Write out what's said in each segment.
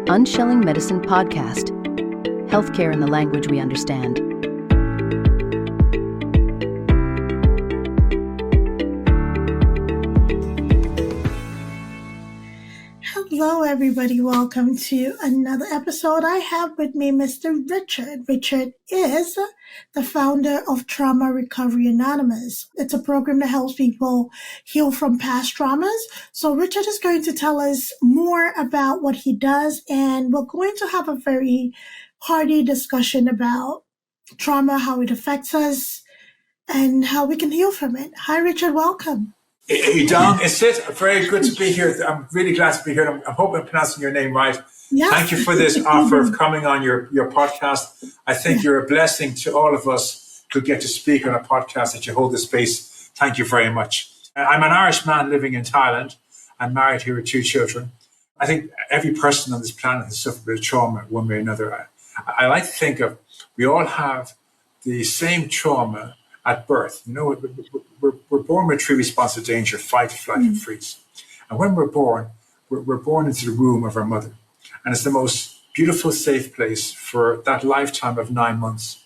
Unshelling Medicine Podcast. Healthcare in the language we understand. Hello, everybody. Welcome to another episode. I have with me Mr. Richard. Richard is the founder of Trauma Recovery Anonymous. It's a program that helps people heal from past traumas. So Richard is going to tell us more about what he does, and we're going to have a very hearty discussion about trauma, how it affects us, and how we can heal from it. Hi, Richard. Welcome. Idongesit, very good to be here. I'm really glad to be here. I'm hoping I'm pronouncing your name right. Yes. Thank you for this offer of coming on your podcast. I think you're a blessing to all of us to get to speak on a podcast that you hold the space. Thank you very much. I'm an Irish man living in Thailand. I'm married here with 2 children. I think every person on this planet has suffered with trauma one way or another. I like to think of, we all have the same trauma at birth. You know, we're born with 3 responses to danger: fight, flight, and freeze. And when we're born into the womb of our mother. And it's the most beautiful, safe place for that lifetime of 9 months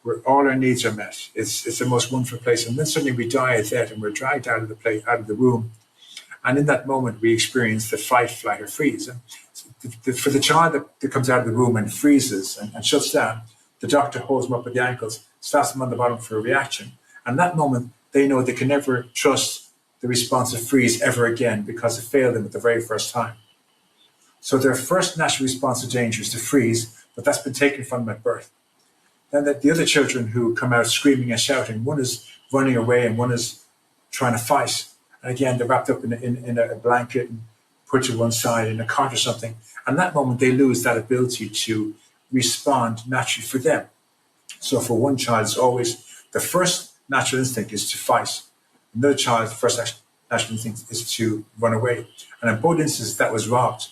where all our needs are met. It's the most wonderful place. And then suddenly we die at that and we're dragged out of the womb. And in that moment, we experience the fight, flight, or freeze. And for the child that comes out of the womb and freezes and shuts down, the doctor holds them up with the ankles, slaps them on the bottom for a reaction. And that moment, they know they can never trust the response of freeze ever again because it failed them at the very first time. So their first natural response to danger is to freeze, but that's been taken from them at birth. Then the other children who come out screaming and shouting, one is running away and one is trying to fight. And again, they're wrapped up in a blanket and put to one side in a cot or something. And that moment, they lose that ability to respond naturally for them. So for one child, it's always the first natural instinct is to fight. Another child's first natural instinct is to run away. And in both instances, that was robbed.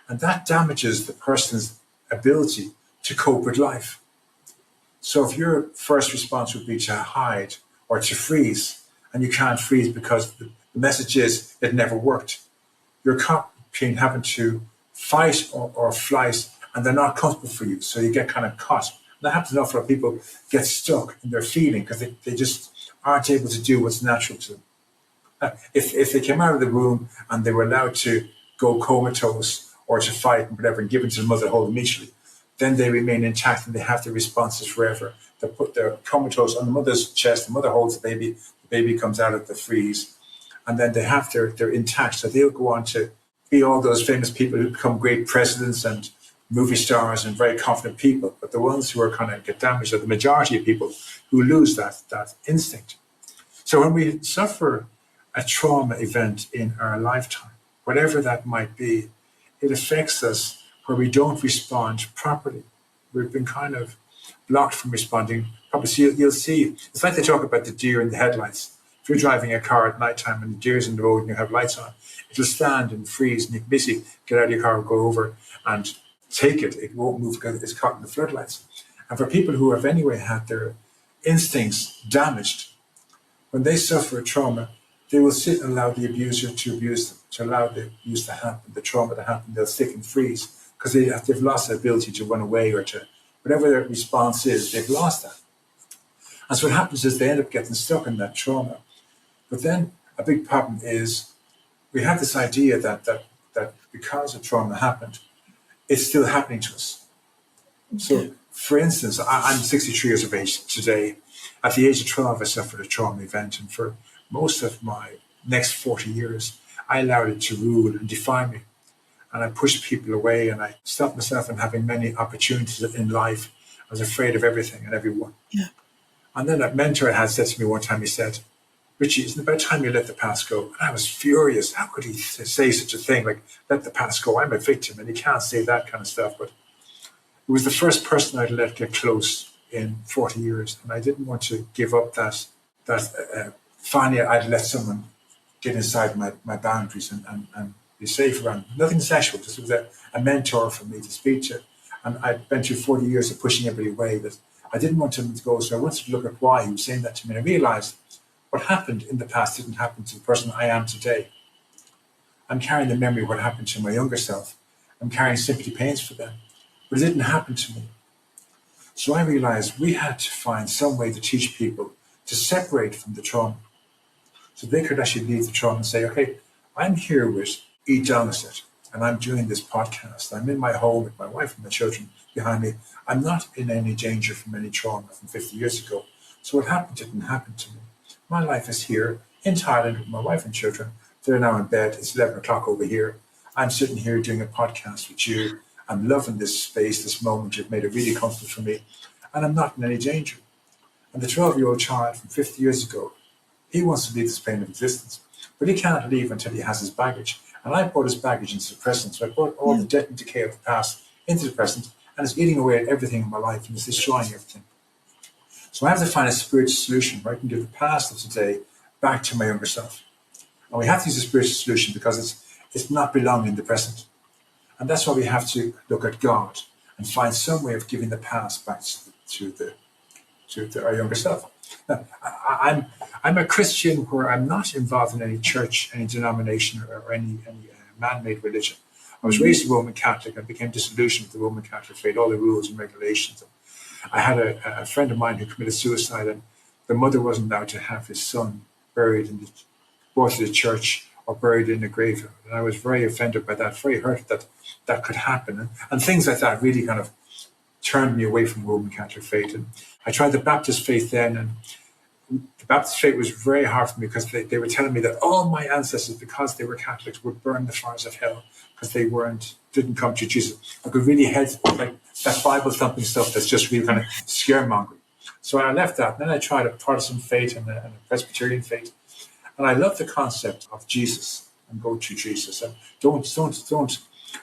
And that damages the person's ability to cope with life. So if your first response would be to hide or to freeze, and you can't freeze because the message is it never worked, you're caught between having to fight or flight, and they're not comfortable for you. So you get kind of caught. That happens an awful lot of people get stuck in their feeling because they just aren't able to do what's natural to them. If they came out of the womb and they were allowed to go comatose or to fight and whatever and given to the mother to hold immediately, then they remain intact and they have their responses forever. They put their comatose on the mother's chest, the mother holds the baby comes out of the freeze, and then they're intact. So they'll go on to be all those famous people who become great presidents and movie stars and very confident people, but the ones who are kind of get damaged are the majority of people who lose that instinct. So when we suffer a trauma event in our lifetime, whatever that might be, it affects us where we don't respond properly. We've been kind of blocked from responding properly. So you'll see, it's like they talk about the deer in the headlights. If you're driving a car at nighttime and the deer's in the road and you have lights on, it'll stand and freeze and you can basically get out of your car and go over and take it. It won't move because it's caught in the floodlights. And for people who have anyway had their instincts damaged, when they suffer a trauma, they will sit and allow the abuser to abuse them, to allow the abuse to happen, the trauma to happen. They'll stick and freeze because they've lost the ability to run away or to, whatever their response is, they've lost that. And so what happens is they end up getting stuck in that trauma. But then a big problem is we have this idea that because a trauma happened, it's still happening to us. So, for instance, I'm 63 years of age today. At the age of 12, I suffered a trauma event. And for most of my next 40 years, I allowed it to rule and define me. And I pushed people away and I stopped myself from having many opportunities in life. I was afraid of everything and everyone. Yeah. And then a mentor I had said to me one time, he said, "Richie, isn't it about time you let the past go?" And I was furious. How could he say such a thing? Like, let the past go. I'm a victim and he can't say that kind of stuff. But it was the first person I'd let get close in 40 years. And I didn't want to give up that finally I'd let someone get inside my boundaries and be safe around. Nothing sexual. This was a mentor for me to speak to. And I'd been through 40 years of pushing everybody away that I didn't want him to go. So I wanted to look at why he was saying that to me. And I realized what happened in the past didn't happen to the person I am today. I'm carrying the memory of what happened to my younger self. I'm carrying sympathy pains for them. But it didn't happen to me. So I realized we had to find some way to teach people to separate from the trauma. So they could actually leave the trauma and say, okay, I'm here with Idongesit, and I'm doing this podcast. I'm in my home with my wife and my children behind me. I'm not in any danger from any trauma from 50 years ago. So what happened didn't happen to me. My life is here in Thailand with my wife and children. They're now in bed. It's 11 o'clock over here. I'm sitting here doing a podcast with you. I'm loving this space, this moment. You've made it really comfortable for me. And I'm not in any danger. And the 12-year-old child from 50 years ago, he wants to leave this plane of existence. But he can't leave until he has his baggage. And I brought his baggage into the present. So I brought all the debt and decay of the past into the present. And it's eating away at everything in my life and it's destroying everything. So I have to find a spiritual solution where I can give the past of today back to my younger self. And we have to use a spiritual solution because it's not belonging in the present. And that's why we have to look at God and find some way of giving the past back to our younger self. Now, I'm a Christian where I'm not involved in any church, any denomination, or any man-made religion. I was raised a Roman Catholic. I became disillusioned with the Roman Catholic faith, all the rules and regulations. I had a friend of mine who committed suicide, and the mother wasn't allowed to have his son buried brought to the church or buried in a graveyard. And I was very offended by that, very hurt that could happen. And things like that really kind of turned me away from Roman Catholic faith. And I tried the Baptist faith then, and the Baptist faith was very hard for me because they were telling me that all my ancestors, because they were Catholics, would burn the fires of hell because they didn't come to Jesus. I could really hate like that Bible thumping stuff that's just really kind of scaremongering. So I left that, and then I tried a Protestant faith and a Presbyterian faith, and I love the concept of Jesus and go to Jesus, and don't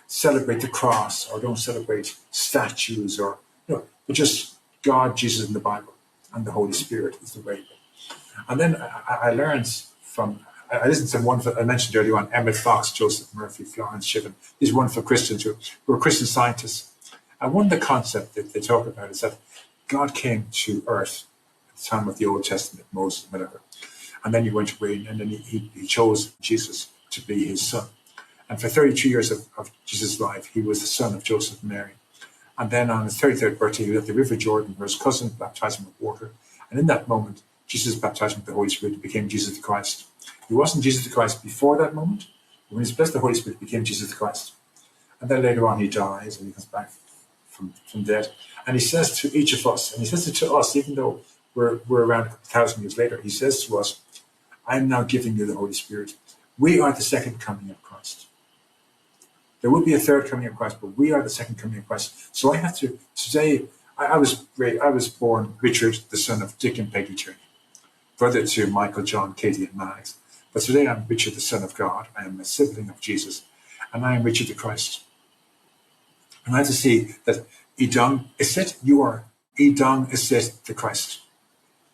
celebrate the cross or don't celebrate statues or but just God, Jesus, and the Bible and the Holy Spirit is the way. And then I learned I listened to wonderful, I mentioned earlier on, Emmett Fox, Joseph Murphy, Florence Shiven, these wonderful Christians who are Christian scientists. And one of the concepts that they talk about is that God came to earth at the time of the Old Testament, Moses, whatever. And then he went away, and then he chose Jesus to be his son. And for 32 years of Jesus' life, he was the son of Joseph and Mary. And then on his 33rd birthday, he was at the River Jordan, where his cousin baptized him with water. And in that moment, Jesus baptized him with the Holy Spirit and became Jesus the Christ. He wasn't Jesus the Christ before that moment. When he was blessed, the Holy Spirit became Jesus the Christ. And then later on, he dies and he comes back from death. And he says to each of us, and he says it to us, even though we're around 1,000 years later, he says to us, I'm now giving you the Holy Spirit. We are the second coming of Christ. There will be a third coming of Christ, but we are the second coming of Christ. So I have to, today, I was born Richard, the son of Dick and Peggy Tierney, brother to Michael, John, Katie, and Mags. But today I'm Richard, the son of God. I am a sibling of Jesus, and I am Richard the Christ. And I have to see that Idongesit, you are Idongesit the Christ.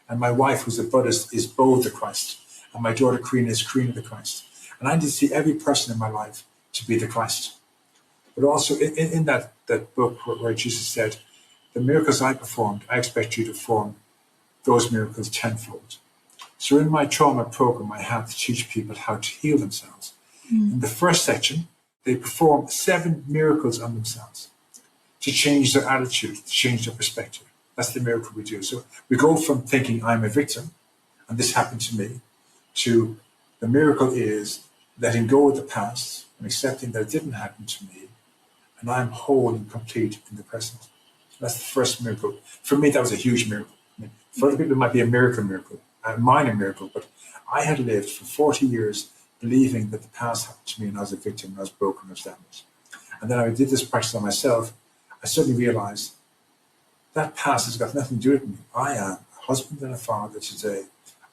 And my wife, who's a Buddhist, is Bo the Christ. And my daughter, Karina, is Karina the Christ. And I need to see every person in my life to be the Christ. But also in that book where Jesus said, the miracles I performed, I expect you to perform those miracles tenfold. So in my trauma program, I have to teach people how to heal themselves. In the first section, they perform 7 miracles on themselves to change their attitude, to change their perspective. That's the miracle we do. So we go from thinking I'm a victim, and this happened to me, to the miracle is letting go of the past and accepting that it didn't happen to me, and I'm whole and complete in the present. That's the first miracle. For me, that was a huge miracle. I mean, for other people, it might be a miracle, a minor miracle, but I had lived for 40 years believing that the past happened to me and I was a victim, and I was broken, I was damaged. And then I did this practice on myself. I suddenly realized that past has got nothing to do with me. I am a husband and a father today.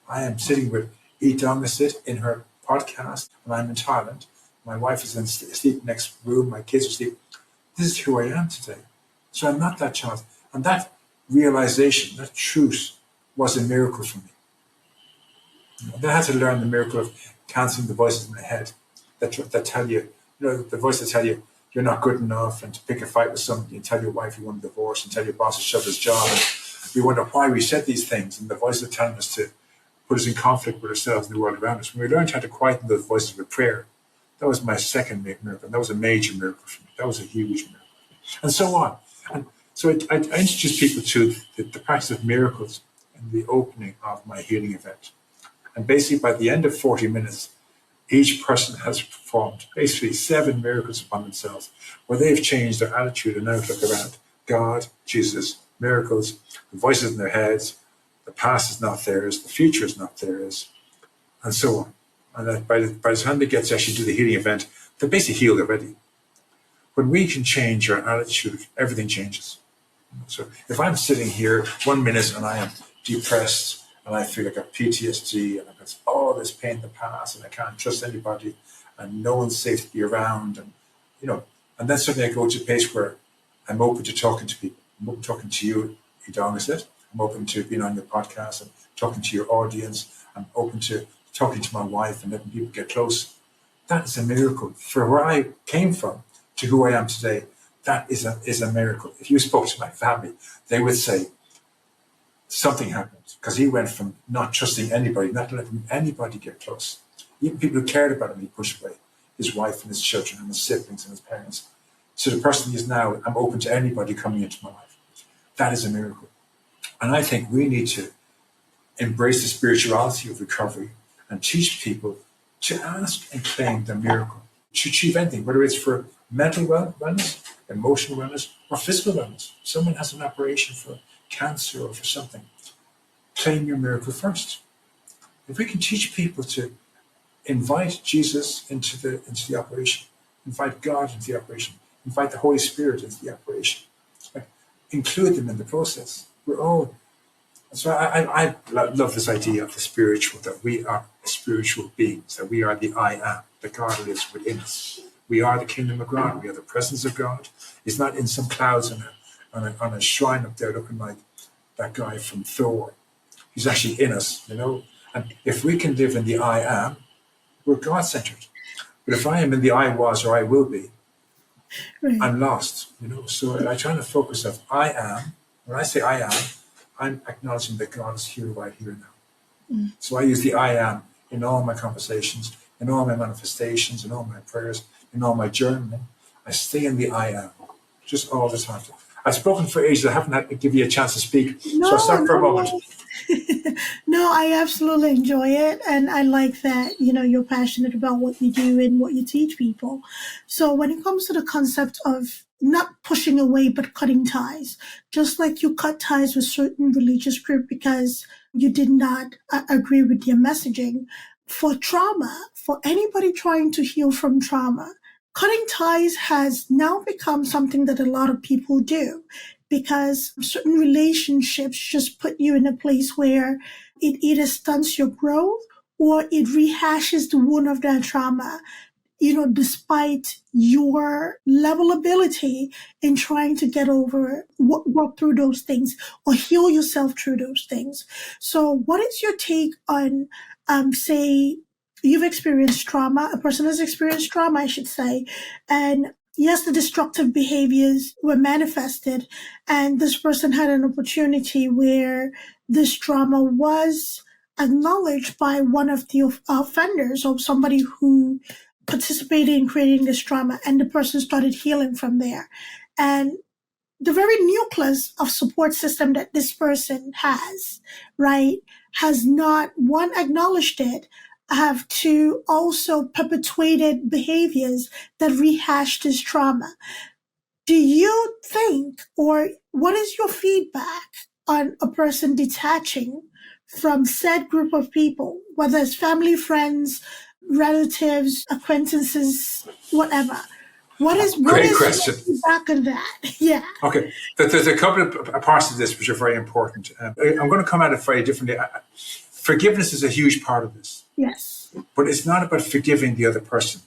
I am sitting with Idongesit in her podcast, and I'm in Thailand. My wife is asleep next room. My kids are asleep. This is who I am today. So I'm not that child. And that realization, that truth, was a miracle for me. Then I had to learn the miracle of canceling the voices in my head that tell you, the voice that tell you you're not good enough, and to pick a fight with somebody and tell your wife you want a divorce and tell your boss to shove his job. And we wonder why we said these things, and the voices are telling us to put us in conflict with ourselves and the world around us. When we learn how to quieten those voices with prayer, That was my second miracle. That was a major miracle for me. That was a huge miracle. And so on. And so I introduced people to the practice of miracles in the opening of my healing event. And basically, by the end of 40 minutes, each person has performed basically 7 miracles upon themselves, where they've changed their attitude and outlook around God, Jesus, miracles, the voices in their heads, the past is not theirs, the future is not theirs, and so on. And that by the time they get to actually do the healing event, they're basically healed already. When we can change our attitude, everything changes. So if I'm sitting here 1 minute and I am depressed and I feel like I've PTSD and I've got all this pain in the past and I can't trust anybody and no one's safe to be around, and and then suddenly I go to a place where I'm open to talking to people. I'm open to talking to you, Idongesit. I'm open to being on your podcast and talking to your audience. I'm open to talking to my wife and letting people get close. That is a miracle. For where I came from to who I am today, that is a miracle. If you spoke to my family, they would say something happened, because he went from not trusting anybody, not letting anybody get close. Even people who cared about him, he pushed away. His wife and his children and his siblings and his parents. So the person he is now, I'm open to anybody coming into my life. That is a miracle. And I think we need to embrace the spirituality of recovery and teach people to ask and claim their miracle, to achieve anything, whether it's for mental wellness, emotional wellness, or physical wellness. Someone has an operation for cancer or for something. Claim your miracle first. If we can teach people to invite Jesus into the operation, invite God into the operation, invite the Holy Spirit into the operation, include them in the process. We're all. So I love this idea of the spiritual, that we are spiritual beings, that we are the I am, that God lives within us. We are the kingdom of God. We are the presence of God. He's not in some clouds on a shrine up there looking like that guy from Thor. He's actually in us, And if we can live in the I am, we're God-centered. But if I am in the I was or I will be, right, I'm lost, So I try to focus on I am. When I say I am, I'm acknowledging that God is here right here now. Mm. So I use the I am in all my conversations, in all my manifestations, in all my prayers, in all my journaling. I stay in the I am, just all the time. I've spoken for ages. I haven't had to give you a chance to speak, so I'll stop for a moment. No, I absolutely enjoy it. And I like that, you're passionate about what you do and what you teach people. So when it comes to the concept of not pushing away, but cutting ties, just like you cut ties with certain religious group because you did not agree with their messaging, for trauma, for anybody trying to heal from trauma, cutting ties has now become something that a lot of people do, because certain relationships just put you in a place where it either stunts your growth or it rehashes the wound of that trauma, despite your level ability in trying to get over, work through those things or heal yourself through those things. So what is your take on, say, you've experienced trauma, a person has experienced trauma, I should say, and yes, the destructive behaviors were manifested, and this person had an opportunity where this trauma was acknowledged by one of the offenders or somebody who participated in creating this trauma, and the person started healing from there. And the very nucleus of support system that this person has, right, has not, one, acknowledged it, have two, also perpetuated behaviors that rehash this trauma. Do you think, or what is your feedback on a person detaching from said group of people, whether it's family, friends, relatives, acquaintances, whatever? What is question. Your feedback on that? Yeah. Okay. There's a couple of parts of this which are very important. I'm going to come at it very differently. Forgiveness is a huge part of this. Yes. But it's not about forgiving the other person.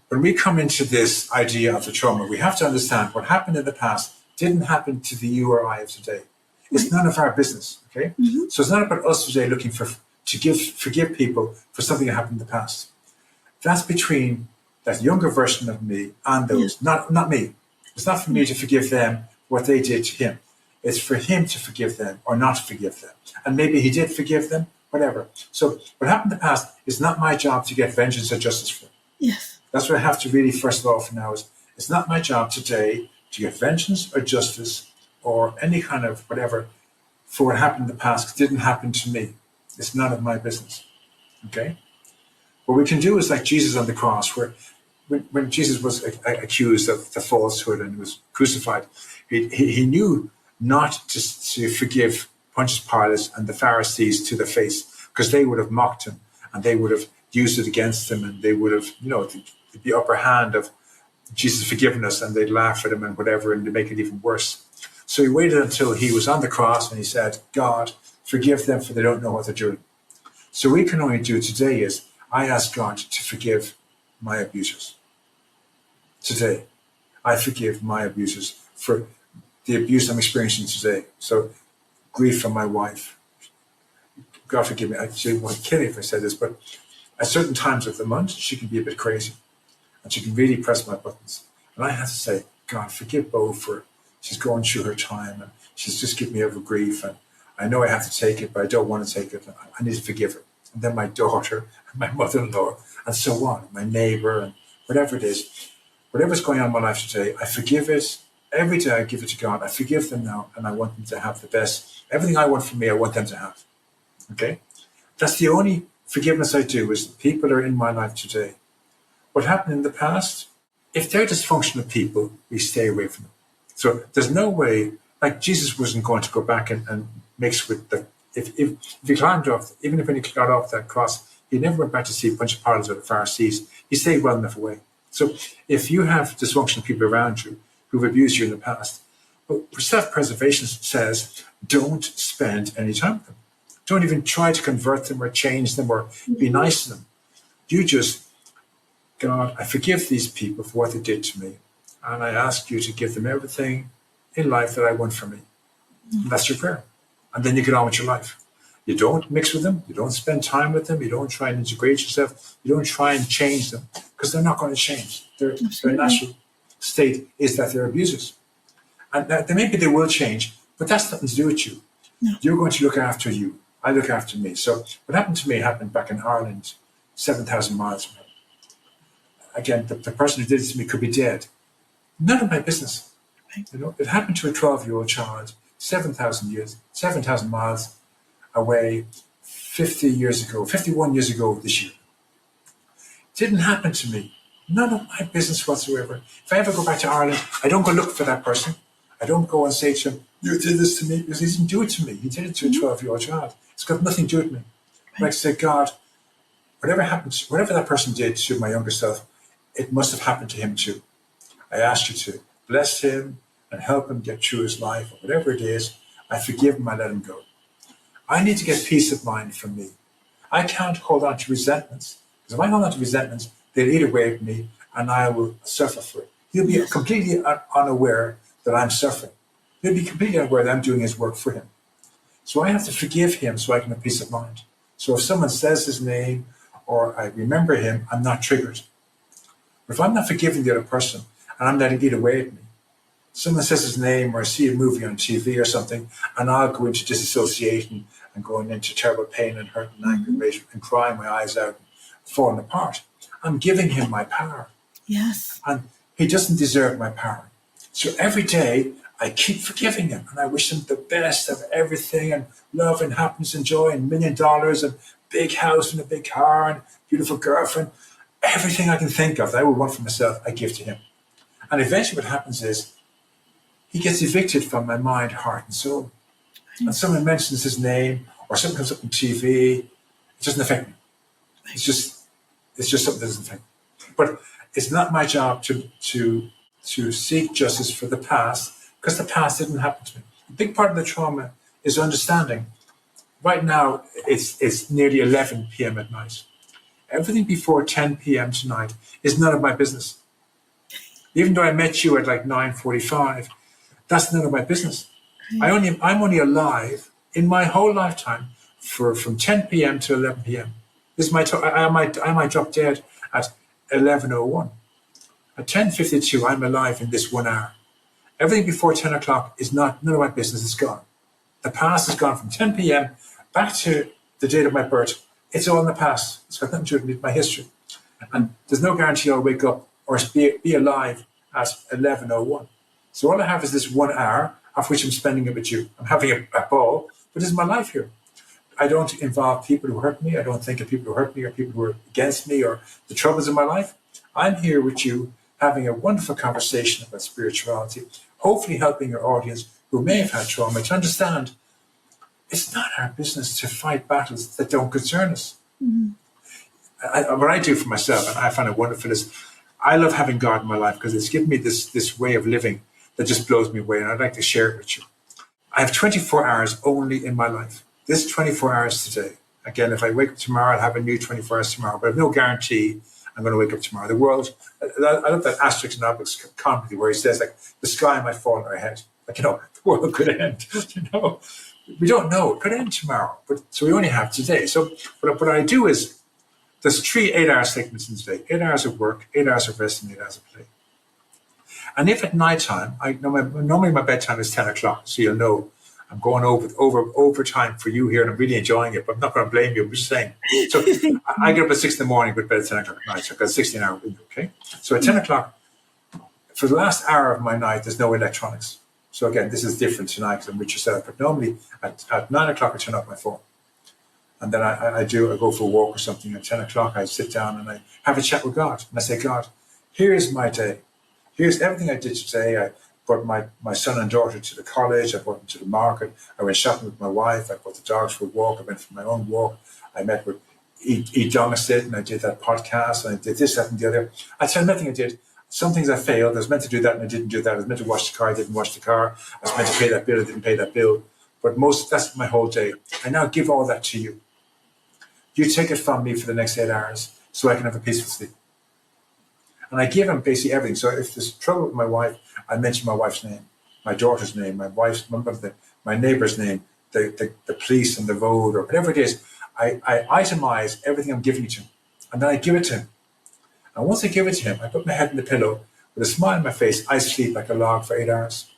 When we come into this idea of the trauma, we have to understand what happened in the past didn't happen to the you or I of today. It's none of our business, okay? Mm-hmm. So it's not about us today looking to forgive people for something that happened in the past. That's between that younger version of me and those, not me. It's not for me to forgive them what they did to him. It's for him to forgive them or not to forgive them. And maybe he did forgive them whatever. So what happened in the past is not my job to get vengeance or justice for. Yes. That's what I have to really, first of all, for now, is it's not my job today to get vengeance or justice or any kind of whatever for what happened in the past. 'Cause it didn't happen to me. It's none of my business. Okay? What we can do is like Jesus on the cross, where when Jesus was accused of the falsehood and was crucified, he knew not to forgive Pontius Pilate and the Pharisees to the face, because they would have mocked him and they would have used it against him, and they would have, the upper hand of Jesus' forgiveness, and they'd laugh at him and whatever, and to make it even worse. So he waited until he was on the cross and he said, God, forgive them, for they don't know what they're doing. So we can only do today is I ask God to forgive my abusers. Today, I forgive my abusers for the abuse I'm experiencing today. So grief from my wife. God forgive me. I actually won't kill you if I said this, but at certain times of the month, she can be a bit crazy and she can really press my buttons. And I have to say, God, forgive Bo for she's going through her time and she's just giving me over grief. And I know I have to take it, but I don't want to take it. I need to forgive her. And then my daughter, and my mother-in-law, and so on, my neighbor, and whatever it is, whatever's going on in my life today, I forgive it. Every day I give it to God. I forgive them now, and I want them to have the best. Everything I want from me, I want them to have. Okay? That's the only forgiveness I do, is the people are in my life today. What happened in the past, if they're dysfunctional people, we stay away from them. So there's no way, like Jesus wasn't going to go back and mix with the, if he climbed off, even if when he got off that cross, he never went back to see a bunch of Pilates or the Pharisees. He stayed well enough away. So if you have dysfunctional people around you who've abused you in the past, well, self-preservation says don't spend any time with them. Don't even try to convert them or change them or be nice to them. You just, God, I forgive these people for what they did to me. And I ask you to give them everything in life that I want for me. And that's your prayer. And then you get on with your life. You don't mix with them. You don't spend time with them. You don't try and integrate yourself. You don't try and change them, because they're not going to change. Their natural state is that they're abusers. And maybe they will change, but that's nothing to do with you. No. You're going to look after you. I look after me. So what happened to me happened back in Ireland, 7,000 miles from here. Again, the person who did it to me could be dead. None of my business. Right. It happened to a 12-year-old child, 7,000 miles away, 51 years ago this year. It didn't happen to me. None of my business whatsoever. If I ever go back to Ireland, I don't go look for that person. I don't go and say to him, you did this to me, because he didn't do it to me. He did it to a 12-year-old child. It's got nothing to do with me. Like I said, God, whatever happened, whatever that person did to my younger self, it must have happened to him too. I ask you to bless him and help him get through his life, or whatever it is. I forgive him, I let him go. I need to get peace of mind from me. I can't hold on to resentments, because if I hold on to resentments, they'll eat away at me and I will suffer for it. He'll be completely unaware that I'm suffering. He'll be completely unaware that I'm doing his work for him. So I have to forgive him so I can have peace of mind. So if someone says his name or I remember him, I'm not triggered. But if I'm not forgiving the other person and I'm letting it eat away at me, someone says his name or I see a movie on TV or something, and I'll go into disassociation and going into terrible pain and hurt and anger and crying my eyes out and falling apart. I'm giving him my power. Yes. And he doesn't deserve my power. So every day I keep forgiving him and I wish him the best of everything and love and happiness and joy and $1 million and big house and a big car and beautiful girlfriend. Everything I can think of that I would want for myself, I give to him. And eventually what happens is he gets evicted from my mind, heart, and soul. And someone mentions his name or something comes up on TV, it doesn't affect me. It's just something that doesn't affect me. But it's not my job to seek justice for the past, because the past didn't happen to me. A big part of the trauma is understanding. Right now, it's nearly 11 p.m. at night. Everything before 10 p.m. tonight is none of my business. Even though I met you at like 9:45, that's none of my business. I'm only alive in my whole lifetime from 10 p.m. to 11 p.m. This is my I might drop dead at 11:01. At 10:52, I'm alive in this 1 hour. Everything before 10 o'clock is none of my business. It's gone. The past is gone from 10 p.m. back to the date of my birth. It's all in the past. It's got nothing to do with my history. And there's no guarantee I'll wake up or be alive at 11:01. So all I have is this 1 hour of which I'm spending it with you. I'm having a ball, but this is my life here. I don't involve people who hurt me. I don't think of people who hurt me or people who are against me or the troubles in my life. I'm here with you having a wonderful conversation about spirituality, hopefully helping your audience who may have had trauma to understand it's not our business to fight battles that don't concern us. Mm-hmm. What I do for myself, and I find it wonderful, is I love having God in my life because it's given me this way of living that just blows me away, and I'd like to share it with you. I have 24 hours only in my life. This 24 hours today. Again, if I wake up tomorrow, I'll have a new 24 hours tomorrow, but I have no guarantee I'm going to wake up tomorrow. The world, I love that Asterix and Obelix comedy where he says, like, the sky might fall on our head. Like, the world could end, We don't know. It could end tomorrow. So we only have today. So what I do is, there's 3 8-hour segments in the day. 8 hours of work, 8 hours of rest, and 8 hours of play. And if at night time, normally my bedtime is 10 o'clock, so you'll know I'm going over time for you here, and I'm really enjoying it, but I'm not going to blame you. I'm just saying. So I get up at 6 in the morning, go to bed at 10 o'clock at night. So I've got a 16-hour window, okay? So at 10 o'clock, for the last hour of my night, there's no electronics. So again, this is different tonight because I'm with yourself, but normally at 9 o'clock, I turn off my phone. And then I go for a walk or something. At 10 o'clock, I sit down and I have a chat with God. And I say, God, here's my day. Here's everything I did today. I brought my son and daughter to the college. I brought them to the market. I went shopping with my wife. I brought the dogs for a walk. I went for my own walk. I met with Idongesit and I did that podcast. And I did this, that, and the other. I tell nothing I did. Some things I failed. I was meant to do that and I didn't do that. I was meant to wash the car. I didn't wash the car. I was meant to pay that bill. I didn't pay that bill. But that's my whole day. I now give all that to you. You take it from me for the next 8 hours so I can have a peaceful sleep. And I give him basically everything. So if there's trouble with my wife, I mention my wife's name, my daughter's name, my neighbor's name, the police and the road or whatever it is. I itemize everything I'm giving to him. And then I give it to him. And once I give it to him, I put my head in the pillow with a smile on my face. I sleep like a log for 8 hours.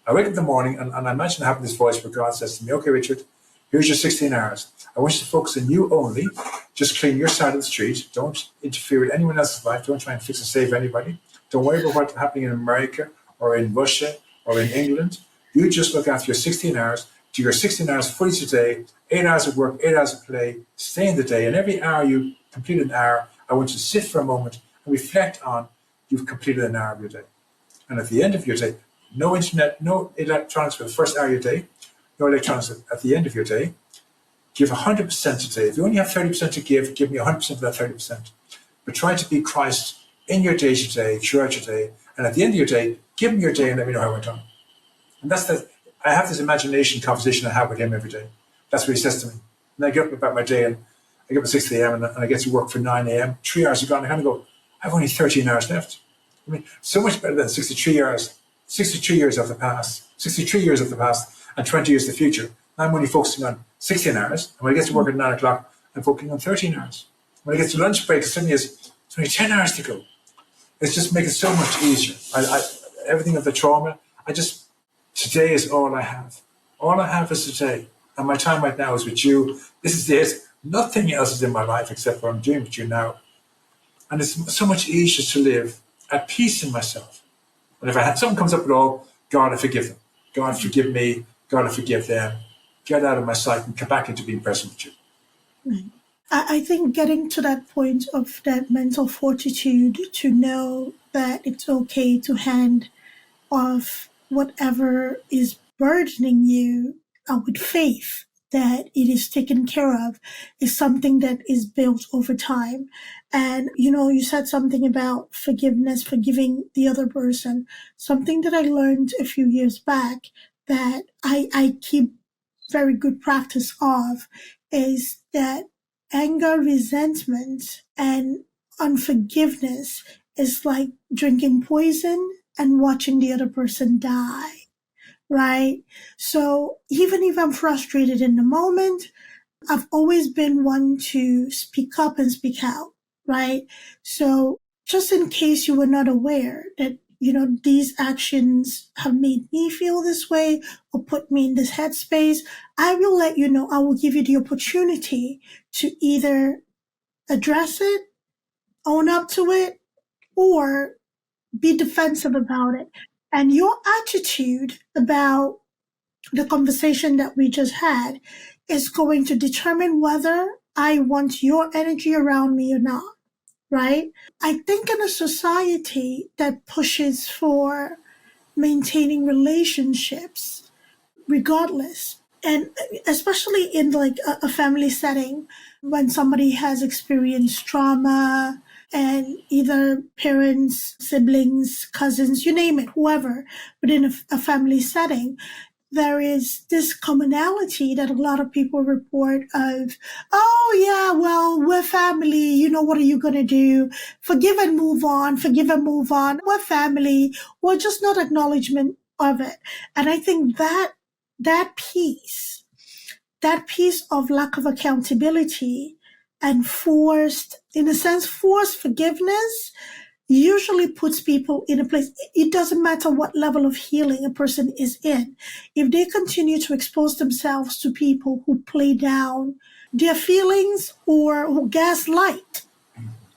I wake up in the morning and I imagine having this voice where God says to me, okay, Richard, here's your 16 hours. I want you to focus on you only. Just clean your side of the street. Don't interfere with anyone else's life. Don't try and fix and save anybody. Don't worry about what's happening in America or in Russia or in England. You just look after your 16 hours. Do your 16 hours fully today, 8 hours of work, 8 hours of play, stay in the day. And every hour you complete an hour, I want you to sit for a moment and reflect on you've completed an hour of your day. And at the end of your day, no internet, no electronics for the first hour of your day, no electronics at the end of your day. Give 100% today. If you only have 30% to give me 100% of that 30%. But try to be Christ in your day today, throughout your day. And at the end of your day, give me your day and let me know how it went on. And I have this imagination conversation I have with him every day. That's what he says to me. And I get up about my day and I get up at 6 a.m. and I get to work for 9 a.m. 3 hours are gone. I kind of go, I have only 13 hours left. I mean, so much better than 63 years of the past, 63 years of the past and 20 years of the future. I'm only focusing on 16 hours. And when I get to work at 9 o'clock, I'm focusing on 13 hours. When I get to lunch break, suddenly it's only 10 hours to go. It's just making it so much easier. Everything of the trauma, today is all I have. All I have is today. And my time right now is with you. This is it. Nothing else is in my life except what I'm doing with you now. And it's so much easier to live at peace in myself. And if something comes up at all, God, I forgive them. God, forgive me. God, I forgive them. Get out of my sight and come back into being present with you. Right. I think getting to that point of that mental fortitude to know that it's okay to hand off whatever is burdening you with faith that it is taken care of is something that is built over time. And, you said something about forgiveness, forgiving the other person, something that I learned a few years back that I keep very good practice of is that anger, resentment, and unforgiveness is like drinking poison and watching the other person die, right? So even if I'm frustrated in the moment, I've always been one to speak up and speak out, right? So just in case you were not aware that these actions have made me feel this way or put me in this headspace, I will let you know. I will give you the opportunity to either address it, own up to it, or be defensive about it. And your attitude about the conversation that we just had is going to determine whether I want your energy around me or not, right? I think in a society that pushes for maintaining relationships regardless, and especially in like a family setting, when somebody has experienced trauma and either parents, siblings, cousins, you name it, whoever, within a family setting, there is this commonality that a lot of people report of, oh yeah, well, we're family, what are you going to do? Forgive and move on, we're family, or just not acknowledgement of it. And I think that piece of lack of accountability and forced forgiveness usually puts people in a place. It doesn't matter what level of healing a person is in. If they continue to expose themselves to people who play down their feelings or who gaslight,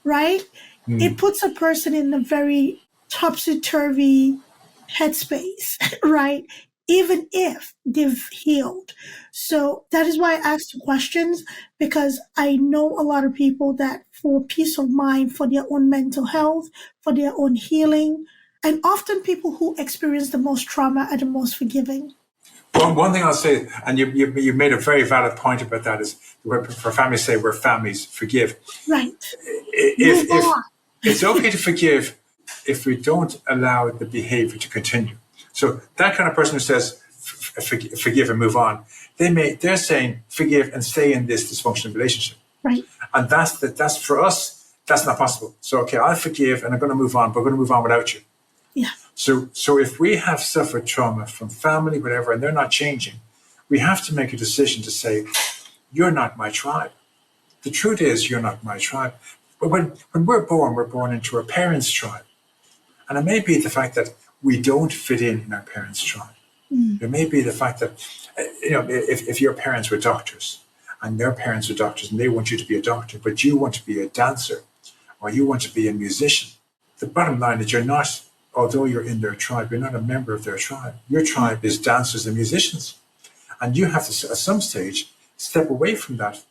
right? It puts a person in a very topsy-turvy headspace, right? Even if they've healed. So that is why I asked the questions, because I know a lot of people that for peace of mind, for their own mental health, for their own healing, and often people who experience the most trauma are the most forgiving. One thing I'll say, and you made a very valid point about that, is for families say we're families, forgive. Right. If it's okay to forgive if we don't allow the behavior to continue. So that kind of person who says forgive and move on, they're saying forgive and stay in this dysfunctional relationship. Right. And that's for us, that's not possible. So okay, I'll forgive and I'm going to move on, but I'm going to move on without you. Yeah. So if we have suffered trauma from family, whatever, and they're not changing, we have to make a decision to say, you're not my tribe. The truth is, you're not my tribe. But when we're born into our parents' tribe. And it may be the fact that we don't fit in our parents' tribe. It may be the fact that, if your parents were doctors and their parents were doctors and they want you to be a doctor, but you want to be a dancer or you want to be a musician, the bottom line is you're not, although you're in their tribe, you're not a member of their tribe. Your tribe is dancers and musicians. And you have to, at some stage, step away from that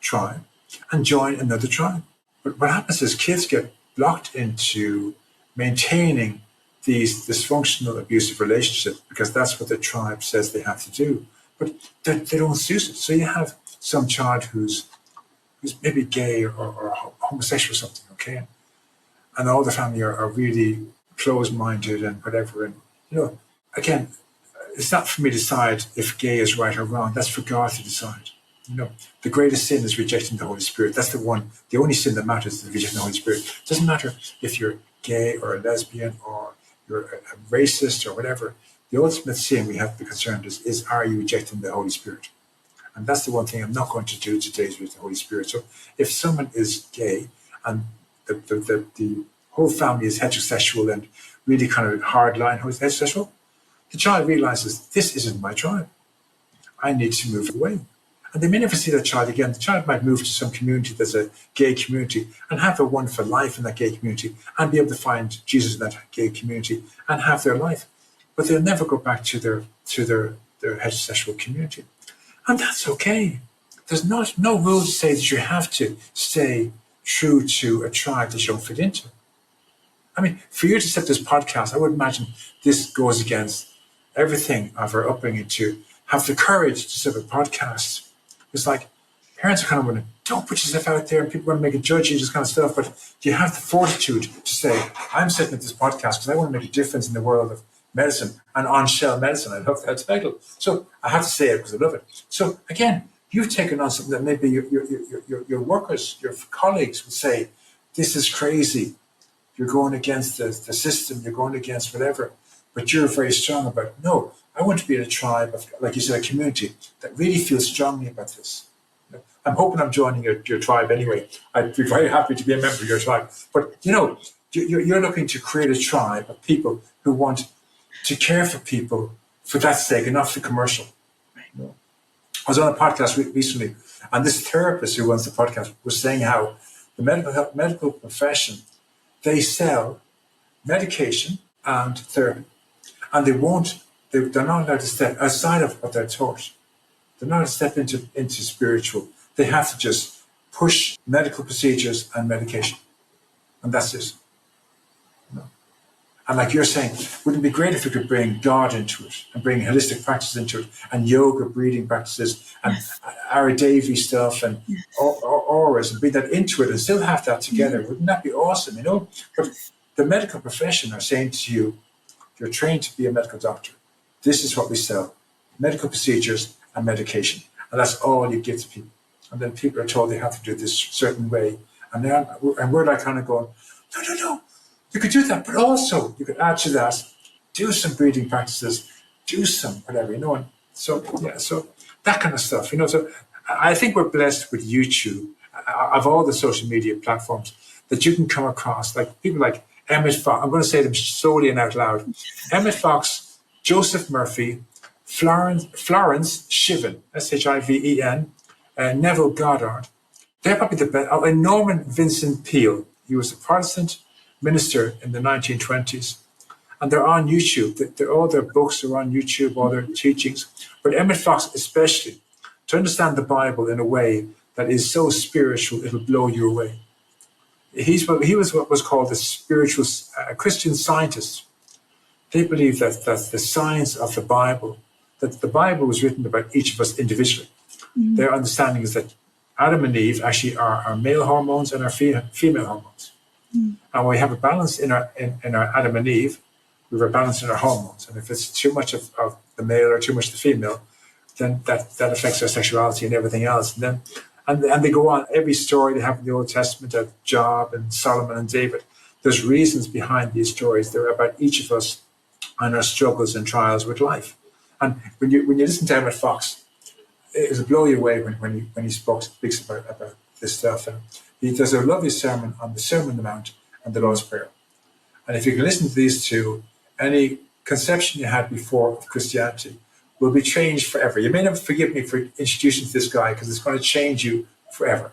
tribe and join another tribe. But what happens is kids get blocked into maintaining these dysfunctional, abusive relationships because that's what the tribe says they have to do. But they don't suit it. So you have some child who's maybe gay or homosexual or something, okay? And all the family are really closed-minded and whatever. And, again, it's not for me to decide if gay is right or wrong. That's for God to decide. The greatest sin is rejecting the Holy Spirit. That's the only sin that matters is rejecting the Holy Spirit. It doesn't matter if you're gay or a lesbian or you're a racist or whatever. The ultimate sin we have to be concerned is are you rejecting the Holy Spirit? And that's the one thing I'm not going to do today is with the Holy Spirit. So if someone is gay and the whole family is heterosexual and really kind of hardline heterosexual, the child realizes this isn't my tribe. I need to move away. And they may never see that child again. The child might move to some community that's a gay community and have a wonderful life in that gay community and be able to find Jesus in that gay community and have their life. But they'll never go back to their heterosexual community. And that's okay. There's no rule to say that you have to stay true to a tribe that you don't fit into. I mean, for you to set this podcast, I would imagine this goes against everything of our upbringing to have the courage to set a podcast. It's like parents are kind of wondering, don't put yourself out there and people are going to make a judge you, this kind of stuff. But do you have the fortitude to say, I'm setting up this podcast because I want to make a difference in the world of medicine and Unshell medicine. I love that title. So I have to say it because I love it. So again, you've taken on something that maybe your workers, your colleagues would say, this is crazy. You're going against the system. You're going against whatever. But you're very strong about it. No, I want to be in a tribe of, like you said, a community that really feels strongly about this. I'm hoping I'm joining your tribe anyway. I'd be very happy to be a member of your tribe. But, You're looking to create a tribe of people who want to care for people for that sake and not for commercial. You know? I was on a podcast recently, and this therapist who runs the podcast was saying how the medical profession, they sell medication and therapy, and they're not allowed to step outside of what they're taught. They're not allowed to step into spiritual. They have to just push medical procedures and medication, and that's it. And like you're saying, wouldn't it be great if we could bring God into it and bring holistic practices into it and yoga, breathing practices and Ara Devi stuff and auras and bring that into it and still have that together? Wouldn't that be awesome, you know? But the medical profession are saying to you, you're trained to be a medical doctor. This is what we sell, medical procedures and medication. And that's all you give to people. And then people are told they have to do this certain way. And we're like kind of going, no. You could do that, but also you could add to that, do some breathing practices, do some whatever, you know. And so that kind of stuff, you know. So I think we're blessed with YouTube, of all the social media platforms, that you can come across, like people like Emmett Fox. I'm going to say them slowly and out loud. Emmett Fox, Joseph Murphy, Florence Shiven, Shiven, Neville Goddard. They're probably the best. And Norman Vincent Peale. He was a Protestant minister in the 1920s, and they're on YouTube. All their books are on YouTube, all their teachings. But Emmett Fox, especially, to understand the Bible in a way that is so spiritual, it'll blow you away. He was what was called a spiritual Christian scientist. They believe that the science of the Bible, that the Bible was written about each of us individually. Mm-hmm. Their understanding is that Adam and Eve actually are our male hormones and our female hormones. And we have a balance in our Adam and Eve. We have a balance in our hormones. And if it's too much of the male or too much of the female, then that affects our sexuality and everything else. And they go on. Every story they have in the Old Testament of Job and Solomon and David, there's reasons behind these stories. They're about each of us and our struggles and trials with life. And when you listen to Emmett Fox, it will blow you away when he speaks about this stuff. And there's a lovely sermon on the Sermon on the Mount and the Lord's Prayer. And if you can listen to these two, any conception you had before of Christianity will be changed forever. You may never forgive me for introducing to this guy because it's going to change you forever.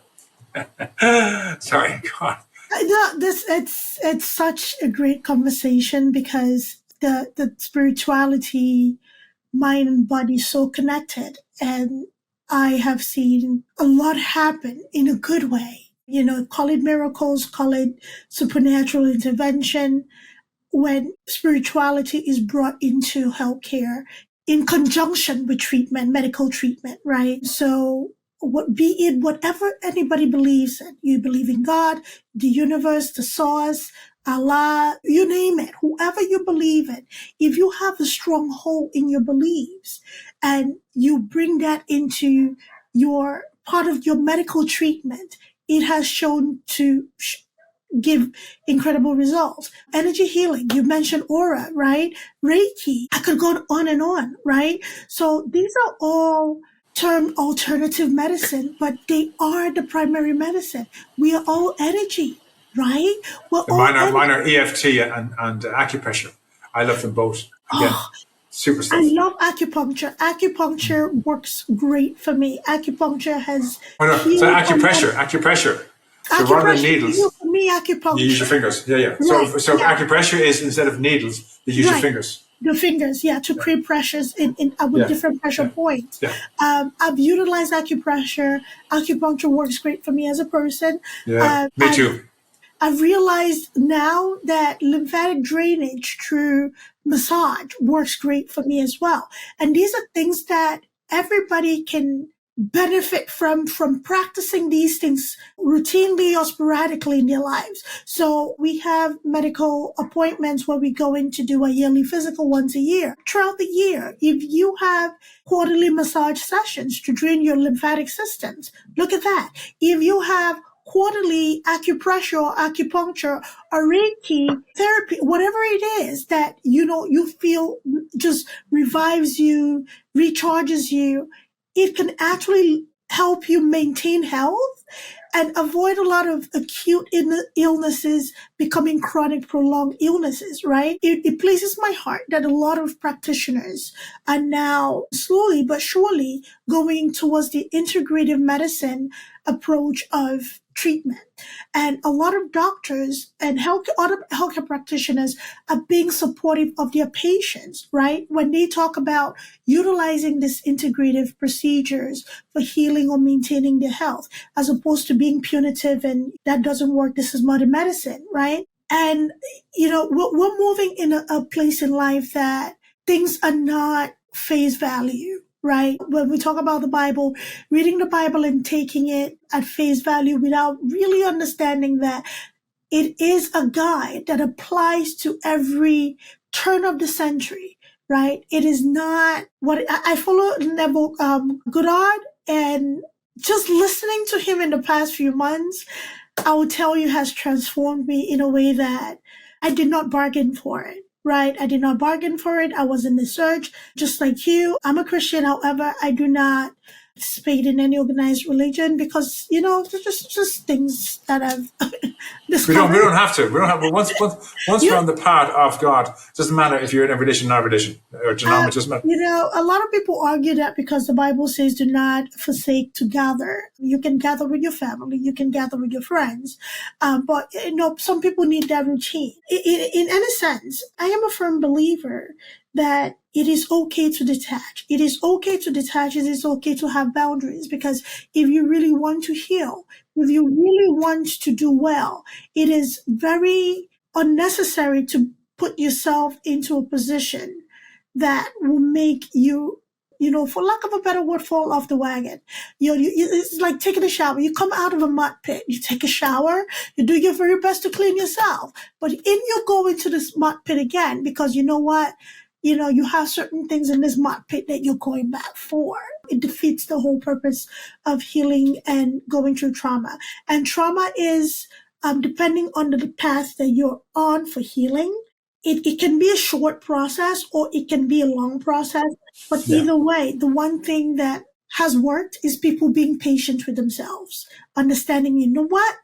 Sorry, God. No, it's such a great conversation because the spirituality, mind and body is so connected. And I have seen a lot happen in a good way. You know, call it miracles, call it supernatural intervention, when spirituality is brought into healthcare in conjunction with treatment, medical treatment, right? So be it whatever anybody believes in, you believe in God, the universe, the source, Allah, you name it, whoever you believe in, if you have a strong hold in your beliefs and you bring that into your part of your medical treatment, it has shown to give incredible results. Energy healing, you mentioned aura, right? Reiki, I could go on and on, right? So these are all termed alternative medicine, but they are the primary medicine. We are all energy, right? Mine are EFT and acupressure. I love them both. Again, super stuff. I love acupuncture. Acupuncture works great for me. Acupuncture has... So acupressure. So rather than needles, for me, acupuncture. You use your fingers. Yeah. Right. So acupressure is, instead of needles, you use your fingers. The fingers, to create pressures with different pressure points. Yeah. I've utilized acupressure. Acupuncture works great for me as a person. Yeah, me too. I've realized now that lymphatic drainage through massage works great for me as well. And these are things that everybody can benefit from practicing these things routinely or sporadically in their lives. So we have medical appointments where we go in to do a yearly physical once a year. Throughout the year, if you have quarterly massage sessions to drain your lymphatic systems, look at that. If you have quarterly acupressure or acupuncture or Reiki therapy, whatever it is that, you feel just revives you, recharges you, it can actually help you maintain health and avoid a lot of acute illnesses becoming chronic, prolonged illnesses, right? It pleases my heart that a lot of practitioners are now slowly but surely going towards the integrative medicine approach of treatment. And a lot of doctors and other healthcare practitioners are being supportive of their patients, right? When they talk about utilizing these integrative procedures for healing or maintaining their health, as opposed to being punitive and that doesn't work, this is modern medicine, right? And, we're moving in a place in life that things are not face value, right? When we talk about the Bible, reading the Bible and taking it at face value without really understanding that it is a guide that applies to every turn of the century, right? It is not what I follow Neville Goddard, and just listening to him in the past few months, I will tell you, has transformed me in a way that I did not bargain for it. Right? I did not bargain for it. I was in the search, just like you. I'm a Christian. However, I do not participate in any organized religion because, there's just things that I've discovered. We don't have to. We don't have. Once we're on the path of God, it doesn't matter if you're in a religion, not a religion, or denomination. It doesn't matter. A lot of people argue that because the Bible says do not forsake to gather. You can gather with your family. You can gather with your friends. But, some people need that routine. In any sense, I am a firm believer that it is okay to detach. It is okay to detach. It is okay to have boundaries, because if you really want to heal, if you really want to do well, it is very unnecessary to put yourself into a position that will make you, for lack of a better word, fall off the wagon. It's like taking a shower. You come out of a mud pit, you take a shower, you do your very best to clean yourself. But in you go into this mud pit again, because you know what? You have certain things in this mud pit that you're going back for. It defeats the whole purpose of healing and going through trauma. And trauma is, depending on the path that you're on for healing, it can be a short process or it can be a long process. But either way, the one thing that has worked is people being patient with themselves, understanding, you know what?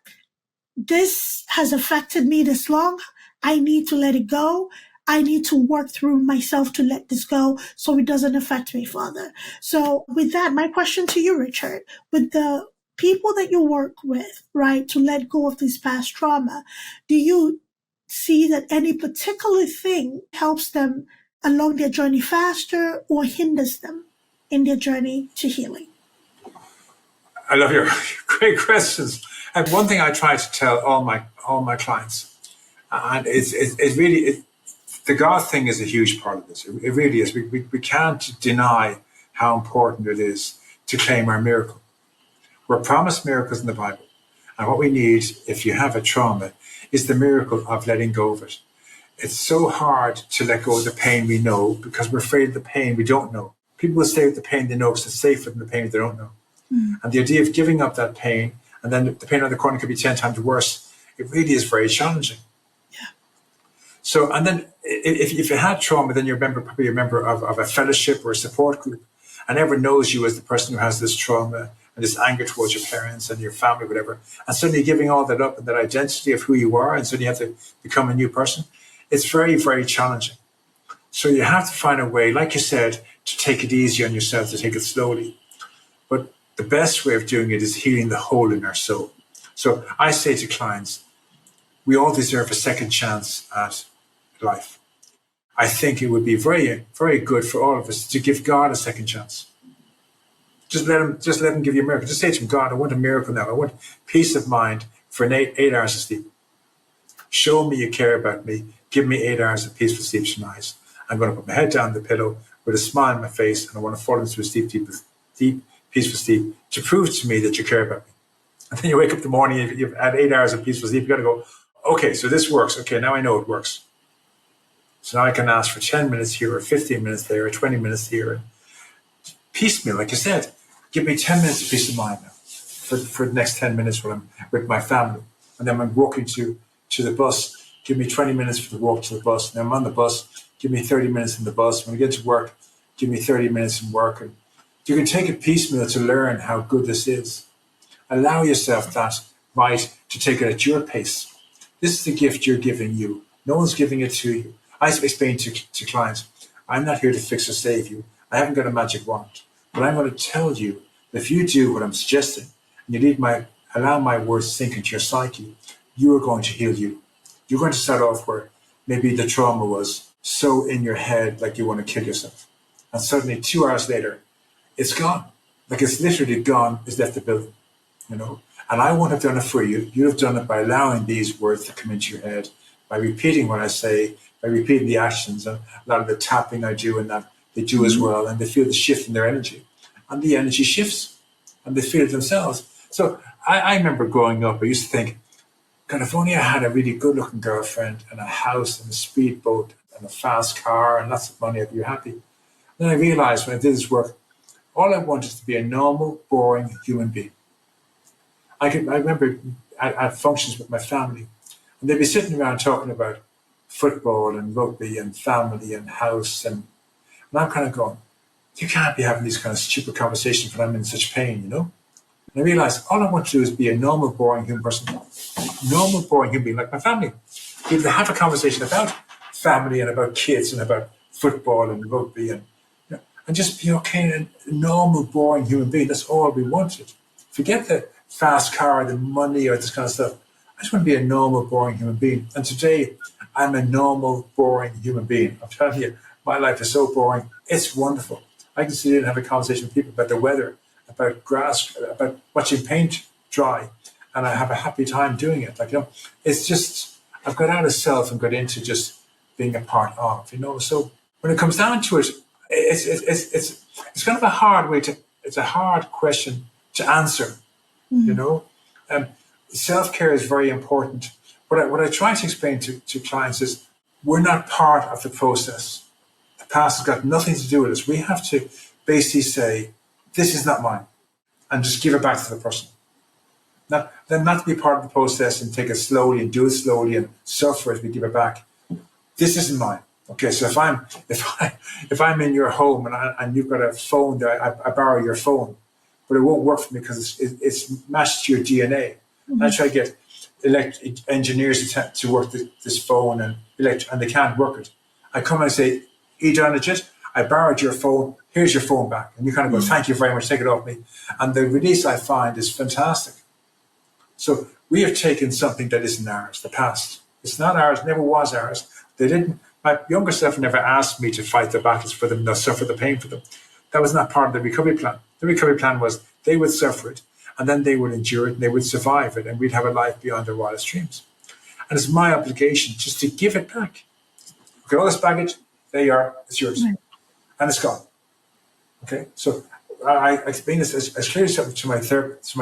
This has affected me this long. I need to let it go. I need to work through myself to let this go so it doesn't affect me further. So with that, my question to you, Richard, with the people that you work with, right, to let go of this past trauma, do you see that any particular thing helps them along their journey faster or hinders them in their journey to healing? I love your great questions. And one thing I try to tell all my clients, and it's really, the God thing is a huge part of this. It really is. We can't deny how important it is to claim our miracle. We're promised miracles in the Bible. And what we need, if you have a trauma, is the miracle of letting go of it. It's so hard to let go of the pain we know because we're afraid of the pain we don't know. People will stay with the pain they know because it's safer than the pain they don't know. And the idea of giving up that pain, and then the pain on the corner could be 10 times worse, it really is very challenging. So, and then if you had trauma, then you're probably a member of a fellowship or a support group, and everyone knows you as the person who has this trauma and this anger towards your parents and your family, whatever. And suddenly giving all that up and that identity of who you are, and suddenly you have to become a new person. It's very, very challenging. So you have to find a way, like you said, to take it easy on yourself, to take it slowly. But the best way of doing it is healing the hole in our soul. So I say to clients, we all deserve a second chance at life. I think it would be very, very good for all of us to give God a second chance. Just let him give you a miracle. Just say to him, God, I want a miracle now. I want peace of mind for 8 hours of sleep. Show me you care about me. Give me 8 hours of peaceful sleep tonight. I'm going to put my head down the pillow with a smile on my face, and I want to fall into a deep, peaceful sleep to prove to me that you care about me. And then you wake up in the morning, you've had 8 hours of peaceful sleep. You've got to go, okay, so this works. Okay, now I know it works. So now I can ask for 10 minutes here or 15 minutes there or 20 minutes here. And piecemeal, like you said, give me 10 minutes of peace of mind now for the next 10 minutes when I'm with my family. And then when I'm walking to the bus, give me 20 minutes for the walk to the bus. And then I'm on the bus, give me 30 minutes in the bus. When I get to work, give me 30 minutes in work. And you can take it piecemeal to learn how good this is. Allow yourself that right to take it at your pace. This is the gift you're giving you. No one's giving it to you. I explain to clients, I'm not here to fix or save you. I haven't got a magic wand. But I'm going to tell you that if you do what I'm suggesting, and you allow my words to sink into your psyche, you are going to heal you. You're going to start off where maybe the trauma was so in your head, like you want to kill yourself. And suddenly 2 hours later, it's gone. Like it's literally gone, it's left the building, you know? And I won't have done it for you. You'd have done it by allowing these words to come into your head, by repeating what I say, by repeating the actions, and a lot of the tapping I do and that they do as well. And they feel the shift in their energy. And the energy shifts and they feel it themselves. So I remember growing up, I used to think, God, if only I had a really good looking girlfriend and a house and a speedboat and a fast car and lots of money, I'd be happy. Then I realized when I did this work, all I wanted is to be a normal, boring human being. I remember at functions with my family, and they'd be sitting around talking about football and rugby and family and house, and I'm kind of going, you can't be having these kind of stupid conversations when I'm in such pain, you know? And I realized all I want to do is be a normal, boring human person, normal, boring human being like my family. Be able to have a conversation about family and about kids and about football and rugby and just be okay and a normal, boring human being. That's all we wanted. Forget the fast car, the money, or this kind of stuff. I just want to be a normal, boring human being. And today, I'm a normal, boring human being. I'm telling you, my life is so boring. It's wonderful. I can sit in and have a conversation with people about the weather, about grass, about watching paint dry, and I have a happy time doing it. Like, you know, it's just, I've got out of self and got into just being a part of, you know. So when it comes down to it, it's kind of a hard way to, it's a hard question to answer, you know. Self-care is very important. What I try to explain to clients is we're not part of the process. The past has got nothing to do with us. We have to basically say, this is not mine, and just give it back to the person. Not to be part of the process and take it slowly and do it slowly and suffer as we give it back. This isn't mine. Okay, so if I'm in your home and you've got a phone there, I borrow your phone, but it won't work for me because it's matched to your DNA. And I try to get engineers to work this phone and they can't work it. I come and I say, Idongesit, I borrowed your phone. Here's your phone back, and you kind of go, thank you very much, take it off me. And the release I find is fantastic. So we have taken something that isn't ours, the past. It's not ours, never was ours. They didn't. My younger self never asked me to fight the battles for them, nor suffer the pain for them. That was not part of the recovery plan. The recovery plan was they would suffer it, and then they would endure it, and they would survive it, and we'd have a life beyond their wildest dreams. And it's my obligation just to give it back. Okay, all this baggage, there you are, it's yours. Right. And it's gone. Okay, so I explain this as clearly to my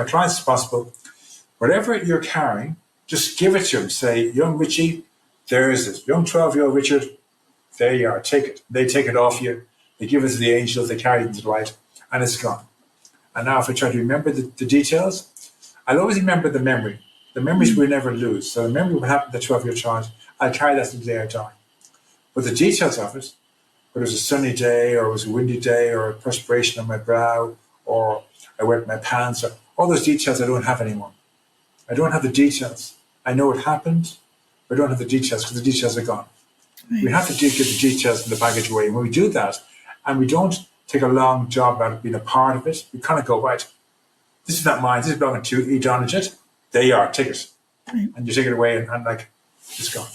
clients as possible. Whatever you're carrying, just give it to them. Say, young Richie, there is this. Young 12-year-old Richard, there you are, take it. They take it off you. They give it to the angels. They carry it into the light, and it's gone. And now if I try to remember the details, I'll always remember the memory. The memories we never lose. So the memory of what happened to the 12-year child, I'll carry that to the day I die. But the details of it, whether it was a sunny day or it was a windy day or a perspiration on my brow or I wet my pants, or all those details I don't have anymore. I don't have the details. I know it happened, but I don't have the details because the details are gone. Right. We have to get the details in the baggage away. And when we do that, and we don't take a long job about being a part of it, we kind of go, right, this is not mine, this is belonging to Idongesit. There you are, take it. Right. And you take it away and like, it's gone.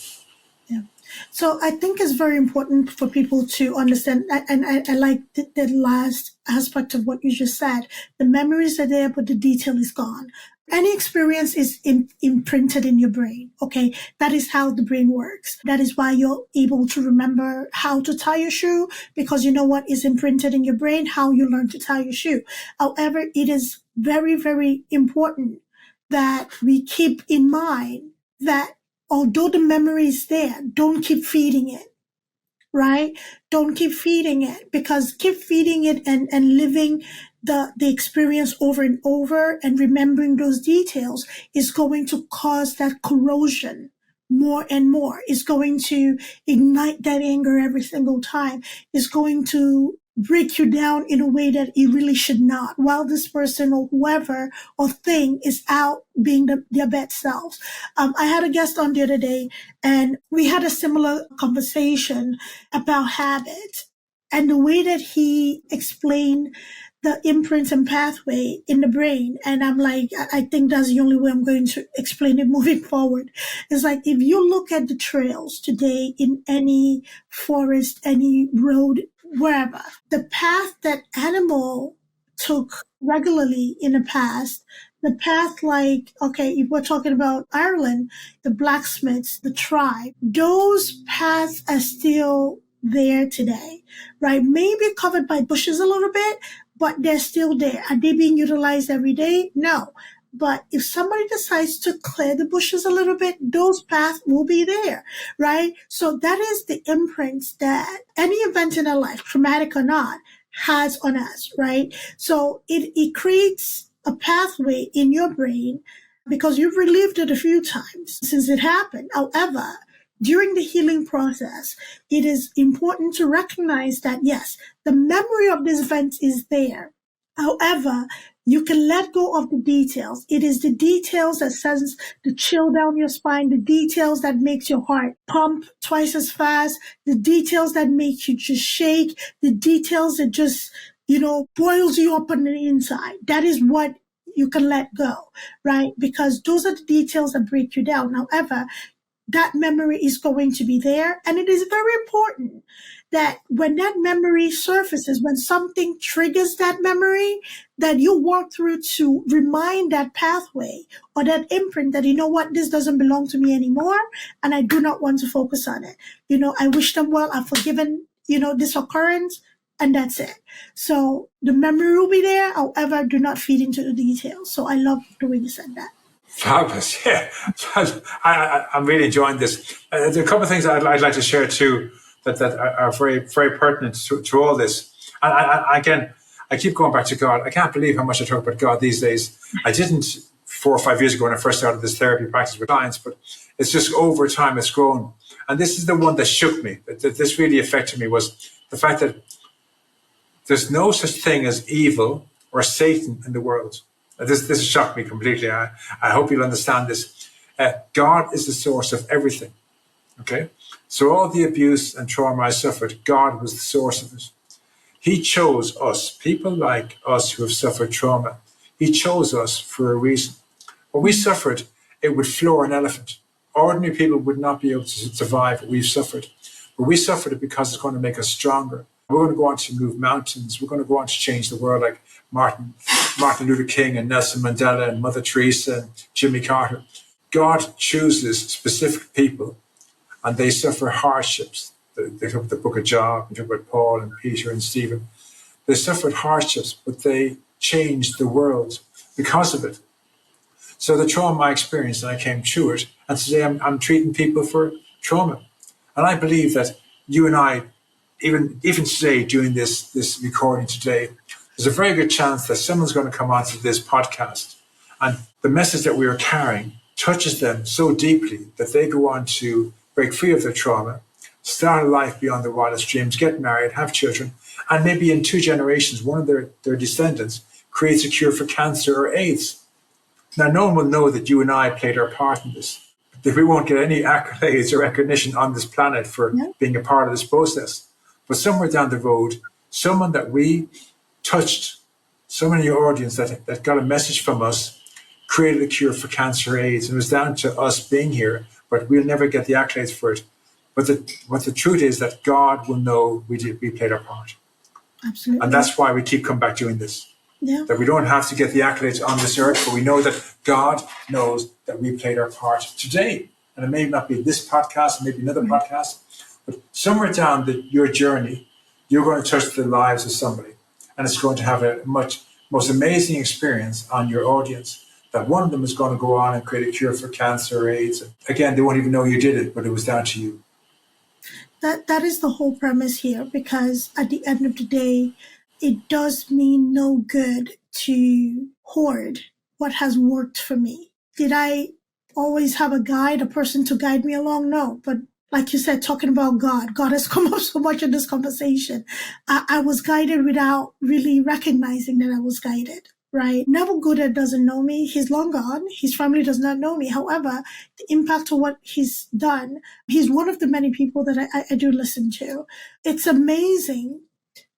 Yeah. So I think it's very important for people to understand, and I like the last aspect of what you just said. The memories are there, but the detail is gone. Any experience is imprinted in your brain, okay? That is how the brain works. That is why you're able to remember how to tie your shoe, because you know what is imprinted in your brain, how you learn to tie your shoe. However, it is very, very important that we keep in mind that although the memory is there, don't keep feeding it, right? Don't keep feeding it, because keep feeding it and living the experience over and over and remembering those details is going to cause that corrosion more and more. It's going to ignite that anger every single time. It's going to break you down in a way that it really should not, while this person or whoever or thing is out being their best selves. I had a guest on the other day, and we had a similar conversation about habit. And the way that he explained the imprints and pathway in the brain. And I'm like, I think that's the only way I'm going to explain it moving forward. It's like, if you look at the trails today in any forest, any road, wherever, the path that animal took regularly in the past, the path like, okay, if we're talking about Ireland, the blacksmiths, the tribe, those paths are still there today, right? Maybe covered by bushes a little bit, but they're still there. Are they being utilized every day? No. But if somebody decides to clear the bushes a little bit, those paths will be there, right? So that is the imprints that any event in our life, traumatic or not, has on us, right? So it creates a pathway in your brain because you've relived it a few times since it happened. However, during the healing process, it is important to recognize that, yes, the memory of this event is there. However, you can let go of the details. It is the details that sends the chill down your spine, the details that makes your heart pump twice as fast, the details that make you just shake, the details that just, boils you up on the inside. That is what you can let go, right? Because those are the details that break you down. However, that memory is going to be there. And it is very important that when that memory surfaces, when something triggers that memory, that you walk through to remind that pathway or that imprint that, you know what, this doesn't belong to me anymore, and I do not want to focus on it. I wish them well. I've forgiven, this occurrence, and that's it. So the memory will be there. However, do not feed into the details. So I love the way you said that. Fabulous, yeah. I'm really enjoying this. There are a couple of things I'd like to share too that are very, very pertinent to all this. And again, I keep going back to God. I can't believe how much I talk about God these days. I didn't 4 or 5 years ago when I first started this therapy practice with clients, but it's just over time it's grown. And this is the one that shook me, that this really affected me, was the fact that there's no such thing as evil or Satan in the world. This shocked me completely. I hope you'll understand this. God is the source of everything. Okay? So all the abuse and trauma I suffered, God was the source of it. He chose us, people like us who have suffered trauma. He chose us for a reason. When we suffered, it would floor an elephant. Ordinary people would not be able to survive what we've suffered. But we suffered it because it's going to make us stronger. We're going to go on to move mountains. We're going to go on to change the world like Martin Luther King and Nelson Mandela and Mother Teresa and Jimmy Carter. God chooses specific people and they suffer hardships. They talk about the book of Job, they talk about Paul and Peter and Stephen. They suffered hardships, but they changed the world because of it. So the trauma I experienced, and I came through it, and today I'm treating people for trauma. And I believe that you and I, even today, doing this recording today, there's a very good chance that someone's going to come onto this podcast and the message that we are carrying touches them so deeply that they go on to break free of their trauma, start a life beyond their wildest dreams, get married, have children, and maybe in 2 generations, one of their descendants creates a cure for cancer or AIDS. Now, no one will know that you and I played our part in this. That we won't get any accolades or recognition on this planet for being a part of this process. But somewhere down the road, someone that we touched, someone in your audience that got a message from us, created a cure for cancer or AIDS. And it was down to us being here, but we'll never get the accolades for it. But what the truth is that God will know we played our part. Absolutely. And that's why we keep coming back doing this. Yeah. That we don't have to get the accolades on this earth, but we know that God knows that we played our part today. And it may not be this podcast, maybe another podcast, but somewhere down your journey, you're going to touch the lives of somebody. And it's going to have a most amazing experience on your audience. That one of them is going to go on and create a cure for cancer or AIDS. Again, they won't even know you did it, but it was down to you. That is the whole premise here, because at the end of the day, it does mean no good to hoard what has worked for me. Did I always have a guide, a person to guide me along? No, but like you said, talking about God. God has come up so much in this conversation. I was guided without really recognizing that I was guided, right? Neville Goddard doesn't know me. He's long gone. His family does not know me. However, the impact of what he's done, he's one of the many people that I do listen to. It's amazing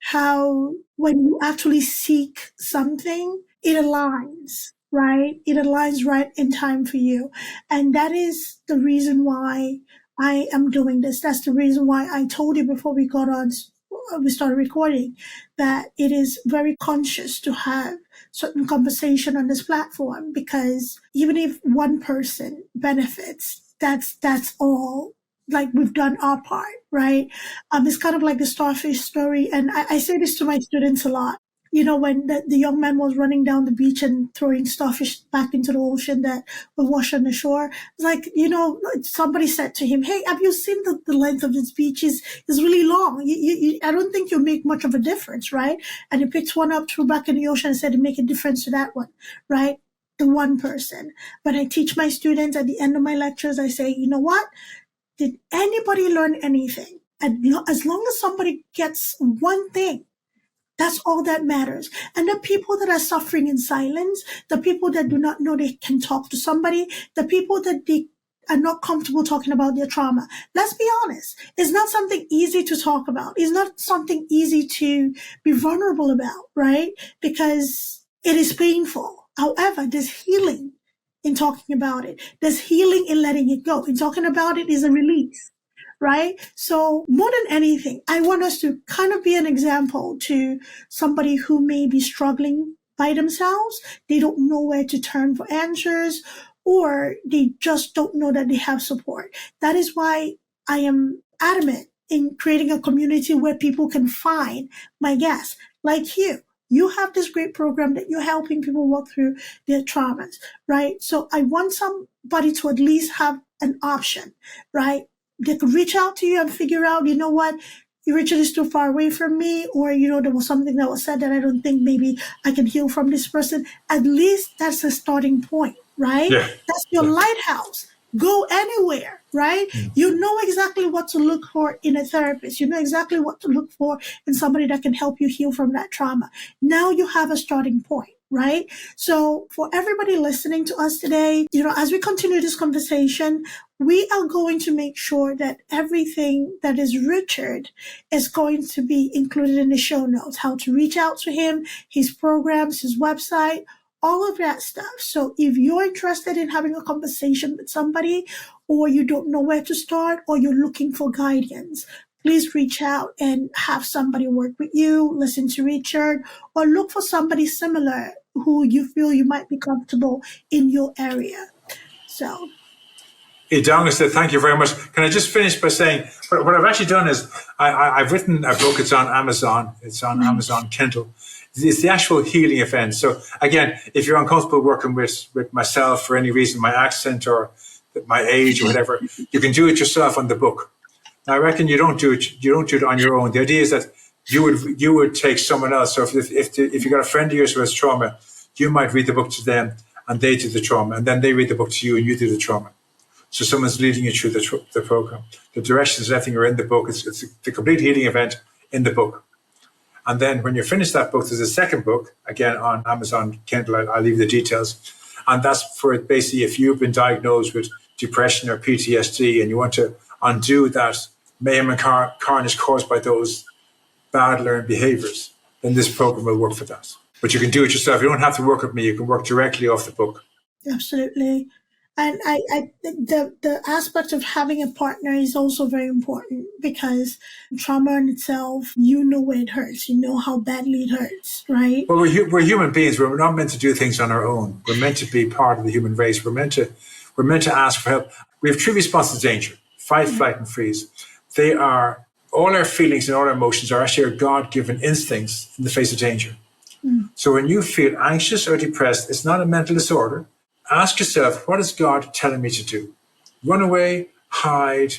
how when you actually seek something, it aligns, right? It aligns right in time for you. And that is the reason why I am doing this. That's the reason why I told you before we started recording, that it is very conscious to have certain conversation on this platform, because even if one person benefits, that's all. Like, we've done our part, right? It's kind of like the starfish story. And I say this to my students a lot. You know, when the young man was running down the beach and throwing starfish back into the ocean that were washed on the shore, it's like, you know, somebody said to him, "Hey, have you seen the length of this beach is really long. I don't think you'll make much of a difference, right?" And he picked one up, threw back in the ocean and said, "To make a difference to that one," right? The one person. But I teach my students at the end of my lectures, I say, you know what? Did anybody learn anything? As long as somebody gets one thing, that's all that matters. And the people that are suffering in silence, the people that do not know they can talk to somebody, the people that they are not comfortable talking about their trauma. Let's be honest. It's not something easy to talk about. It's not something easy to be vulnerable about, right? Because it is painful. However, there's healing in talking about it. There's healing in letting it go. In talking about it is a release, right? So more than anything, I want us to kind of be an example to somebody who may be struggling by themselves. They don't know where to turn for answers, or they just don't know that they have support. That is why I am adamant in creating a community where people can find my guests like you. You have this great program that you're helping people work through their traumas, right? So I want somebody to at least have an option, right? They could reach out to you and figure out, you know what, Richard is too far away from me, or, you know, there was something that was said that I don't think maybe I can heal from this person. At least that's a starting point, right? Yeah. That's your lighthouse. Go anywhere, right? You know exactly what to look for in a therapist. You know exactly what to look for in somebody that can help you heal from that trauma. Now you have a starting point, right? So for everybody listening to us today, you know, as we continue this conversation, we are going to make sure that everything that is Richard is going to be included in the show notes, how to reach out to him, his programs, his website, all of that stuff. So if you're interested in having a conversation with somebody, or you don't know where to start, or you're looking for guidance, please reach out and have somebody work with you, listen to Richard, or look for somebody similar who you feel you might be comfortable in your area. So, Idongesit, thank you very much. Can I just finish by saying what I've actually done is I've written a book. It's on Amazon. It's on Amazon Kindle. It's the actual healing event. So again, if you're uncomfortable working with myself for any reason, my accent or my age or whatever, you can do it yourself on the book. Now, I reckon you don't do it on your own. The idea is that you would take someone else. So if you got a friend of yours who has trauma, you might read the book to them and they do the trauma, and then they read the book to you and you do the trauma. So someone's leading you through the program. The directions and everything are in the book. It's the complete healing event in the book. And then when you finish that book, there's a second book, again, on Amazon Kindle. I'll leave the details. And that's for basically if you've been diagnosed with depression or PTSD and you want to undo that mayhem and carnage caused by those bad learned behaviors, then this program will work for that. But you can do it yourself. You don't have to work with me. You can work directly off the book. absolutely. And I think the aspect of having a partner is also very important, because trauma in itself, you know where it hurts. You know how badly it hurts, right? Well, we're human beings. We're not meant to do things on our own. We're meant to be part of the human race. We're meant to ask for help. We have three responses to danger: fight, flight, and freeze. They are, all our feelings and all our emotions are actually our God-given instincts in the face of danger. So when you feel anxious or depressed, it's not a mental disorder. Ask yourself, what is God telling me to do? Run away, hide,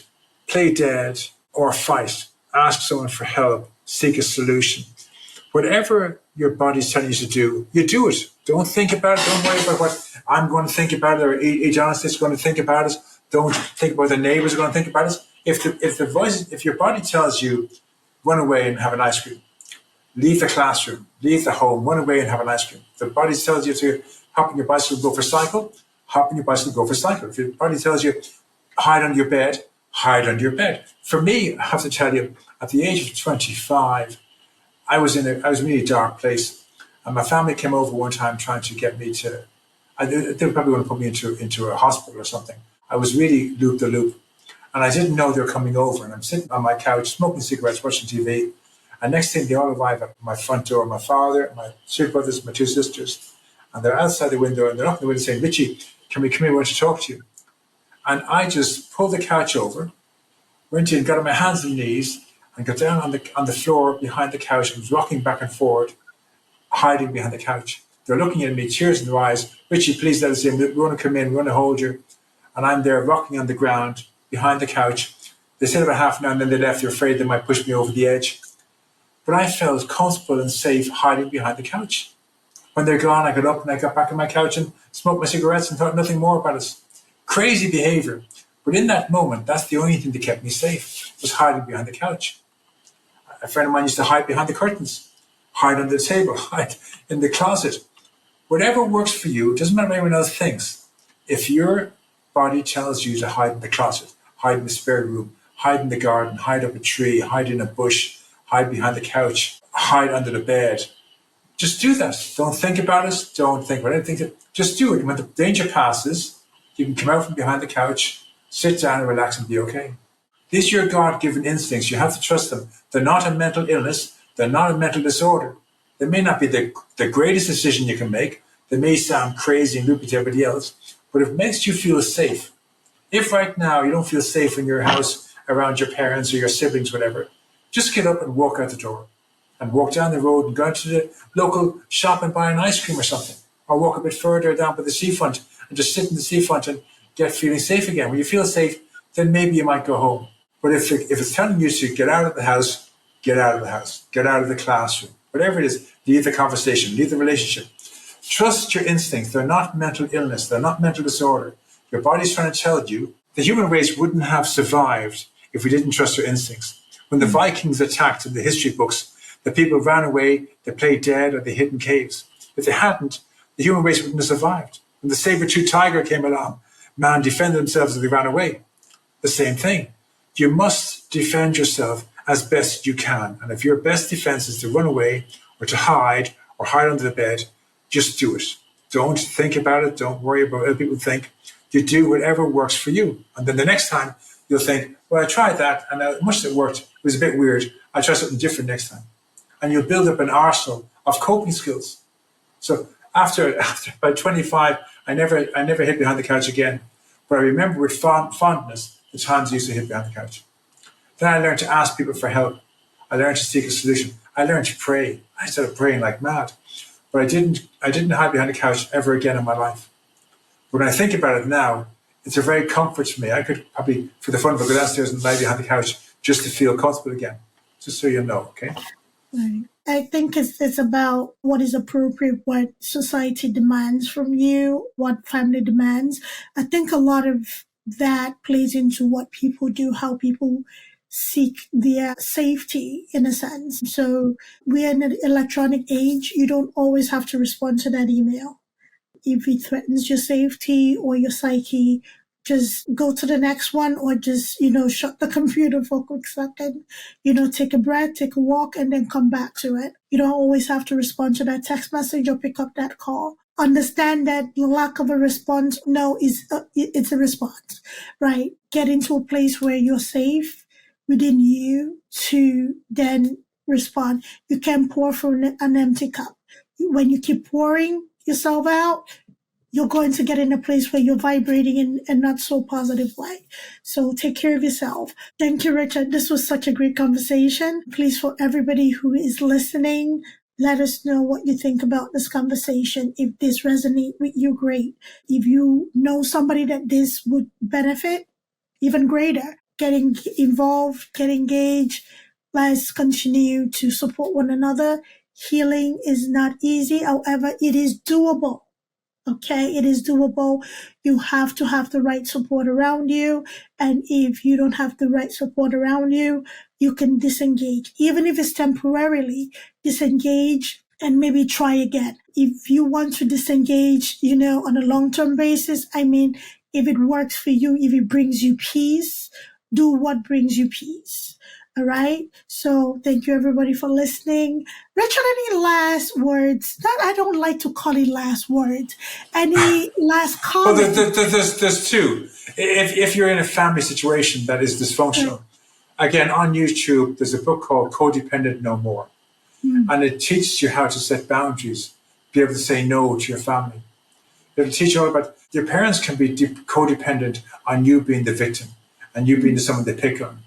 play dead, or fight. Ask someone for help. Seek a solution. Whatever your body's telling you to do, you do it. Don't think about it. Don't worry about what I'm going to think about it, or Idongesit is going to think about it. Don't think about the neighbors are going to think about it. If your body tells you, run away and have an ice cream, leave the classroom, leave the home, run away and have an ice cream. If the body tells you to hop on your bicycle, go for a cycle, hop on your bicycle, go for a cycle. If your body tells you, hide under your bed, hide under your bed. For me, I have to tell you, at the age of 25, I was in a really dark place. And my family came over one time trying to get me to, they probably want to put me into a hospital or something. I was really loop-the-loop. And I didn't know they were coming over. And I'm sitting on my couch, smoking cigarettes, watching TV. And next thing, they all arrive at my front door, my father, my two brothers, my two sisters. And they're outside the window, and they're knocking the window saying, Richie, can we come here? I want to talk to you. And I just pulled the couch over, went in, got on my hands and knees, and got down on the floor behind the couch and was rocking back and forward, hiding behind the couch. They're looking at me, tears in their eyes. Richie, please let us in. We want to come in. We want to hold you. And I'm there rocking on the ground behind the couch. They said about half an hour and then they left. They're afraid they might push me over the edge. But I felt comfortable and safe hiding behind the couch. When they're gone, I got up and I got back on my couch and smoked my cigarettes and thought nothing more about it. Crazy behavior. But in that moment, that's the only thing that kept me safe, was hiding behind the couch. A friend of mine used to hide behind the curtains, hide under the table, hide in the closet. Whatever works for you, it doesn't matter what anyone else thinks. If your body tells you to hide in the closet, hide in the spare room, hide in the garden, hide up a tree, hide in a bush, hide behind the couch, hide under the bed, just do that. Don't think about it. Don't think about anything. Just do it. And when the danger passes, you can come out from behind the couch, sit down and relax and be okay. These are your God-given instincts. You have to trust them. They're not a mental illness. They're not a mental disorder. They may not be the greatest decision you can make. They may sound crazy and loopy to everybody else, but if it makes you feel safe, if right now you don't feel safe in your house around your parents or your siblings, whatever, just get up and walk out the door and walk down the road and go to the local shop and buy an ice cream or something, or walk a bit further down by the seafront and just sit in the seafront and get feeling safe again. When you feel safe, then maybe you might go home. But if it's telling you to get out of the house, get out of the house, get out of the classroom, whatever it is, leave the conversation, leave the relationship. Trust your instincts. They're not mental illness. They're not mental disorder. Your body's trying to tell you the human race wouldn't have survived if we didn't trust our instincts. When the Vikings attacked in the history books, the people ran away, they played dead, or they hid in caves. If they hadn't, the human race wouldn't have survived. When the saber-toothed tiger came along, man defended themselves as they ran away. The same thing. You must defend yourself as best you can. And if your best defense is to run away or to hide or hide under the bed, just do it. Don't think about it. Don't worry about what other people think. You do whatever works for you. And then the next time you'll think, well, I tried that and as much as it worked, it was a bit weird. I'll try something different next time. And you'll build up an arsenal of coping skills. So after about 25, I never hid behind the couch again. But I remember with fondness the times I used to hid behind the couch. Then I learned to ask people for help. I learned to seek a solution. I learned to pray. I started praying like mad. But I didn't hide behind the couch ever again in my life. When I think about it now, it's a very comfort for me. I could probably, for the fun of it, go downstairs and lie behind the couch just to feel comfortable again. Just so you know, okay? Right. I think it's about what is appropriate, what society demands from you, what family demands. I think a lot of that plays into what people do, how people seek their safety in a sense. So we're in an electronic age. You don't always have to respond to that email. If it threatens your safety or your psyche, just go to the next one or just, shut the computer for a quick second, take a breath, take a walk, and then come back to it. You don't always have to respond to that text message or pick up that call. Understand that the lack of a response, it's a response, right? Get into a place where you're safe within you to then respond. You can't pour from an empty cup. When you keep pouring yourself out, you're going to get in a place where you're vibrating in a not so positive way. So take care of yourself. Thank you, Richard. This was such a great conversation. Please, for everybody who is listening, let us know what you think about this conversation. If this resonates with you, great. If you know somebody that this would benefit, even greater. Get involved, get engaged. Let's continue to support one another. Healing is not easy. However, it is doable. Okay, it is doable. You have to have the right support around you. And if you don't have the right support around you, you can disengage. Even if it's temporarily, disengage and maybe try again. If you want to disengage, on a long-term basis, if it works for you, if it brings you peace, do what brings you peace. All right. So thank you everybody for listening. Richard, any last words? I don't like to call it last words. Any last Well, comments? there's two. If you're in a family situation that is dysfunctional, again, on YouTube, there's a book called Codependent No More. And it teaches you how to set boundaries, be able to say no to your family. It'll teach you all about your parents can be codependent on you being the victim and you being someone they pick on.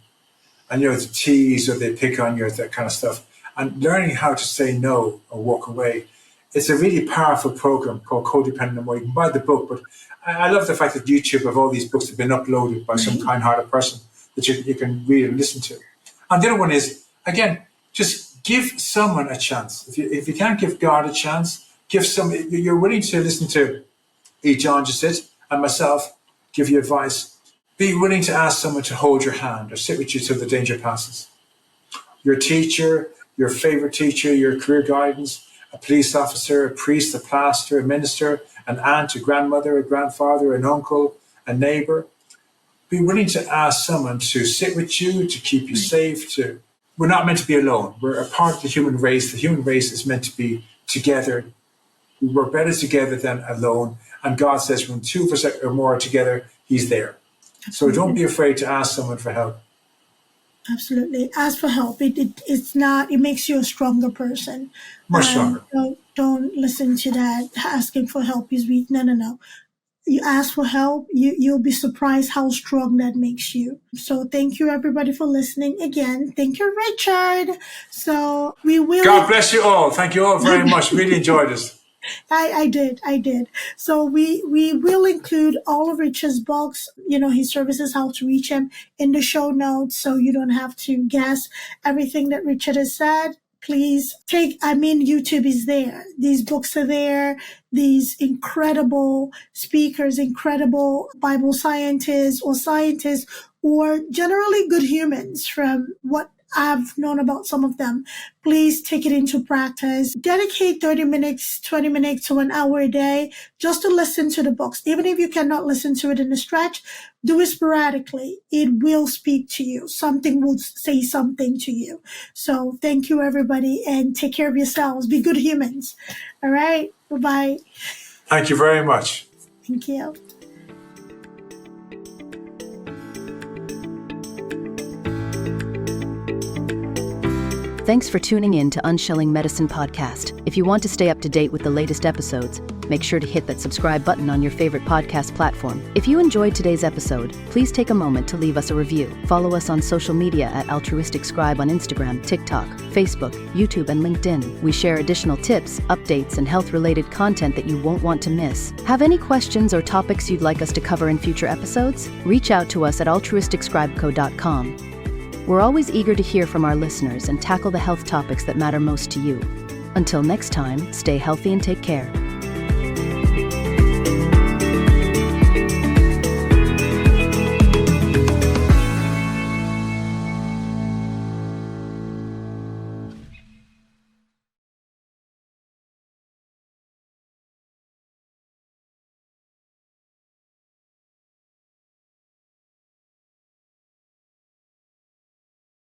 And the tease or they pick on you, that kind of stuff. And learning how to say no or walk away. It's a really powerful program called Codependent No More. You can buy the book, but I love the fact that YouTube of all these books have been uploaded by some kind-hearted person that you can read and listen to. And the other one is, again, just give someone a chance. If you can't give God a chance, you're willing to listen to Idongesit and myself give you advice. Be willing to ask someone to hold your hand or sit with you till the danger passes. Your teacher, your favorite teacher, your career guidance, a police officer, a priest, a pastor, a minister, an aunt, a grandmother, a grandfather, an uncle, a neighbor. Be willing to ask someone to sit with you, to keep you safe. We're not meant to be alone. We're a part of the human race. The human race is meant to be together. We're better together than alone. And God says when two of us or more are together, he's there. So don't be afraid to ask someone for help. Absolutely. Ask for help. It makes you a stronger person. Much stronger. Don't listen to that. Asking for help is weak. No. You ask for help, you'll be surprised how strong that makes you. So thank you everybody for listening again. Thank you, Richard. So we will. God bless you all. Thank you all very much. Really enjoyed this. I did. So we will include all of Richard's books, his services, how to reach him in the show notes. So you don't have to guess everything that Richard has said. Please YouTube is there. These books are there. These incredible speakers, incredible Bible scientists or generally good humans from what I've known about some of them. Please take it into practice. Dedicate 30 minutes, 20 minutes to an hour a day just to listen to the books. Even if you cannot listen to it in a stretch, do it sporadically. It will speak to you. Something will say something to you. So thank you, everybody, and take care of yourselves. Be good humans. All right. Bye-bye. Thank you very much. Thank you. Thanks for tuning in to Unshelling Medicine Podcast. If you want to stay up to date with the latest episodes, make sure to hit that subscribe button on your favorite podcast platform. If you enjoyed today's episode, please take a moment to leave us a review. Follow us on social media at Altruistic Scribe on Instagram, TikTok, Facebook, YouTube, and LinkedIn. We share additional tips, updates, and health-related content that you won't want to miss. Have any questions or topics you'd like us to cover in future episodes? Reach out to us at altruisticscribeco.com. We're always eager to hear from our listeners and tackle the health topics that matter most to you. Until next time, stay healthy and take care.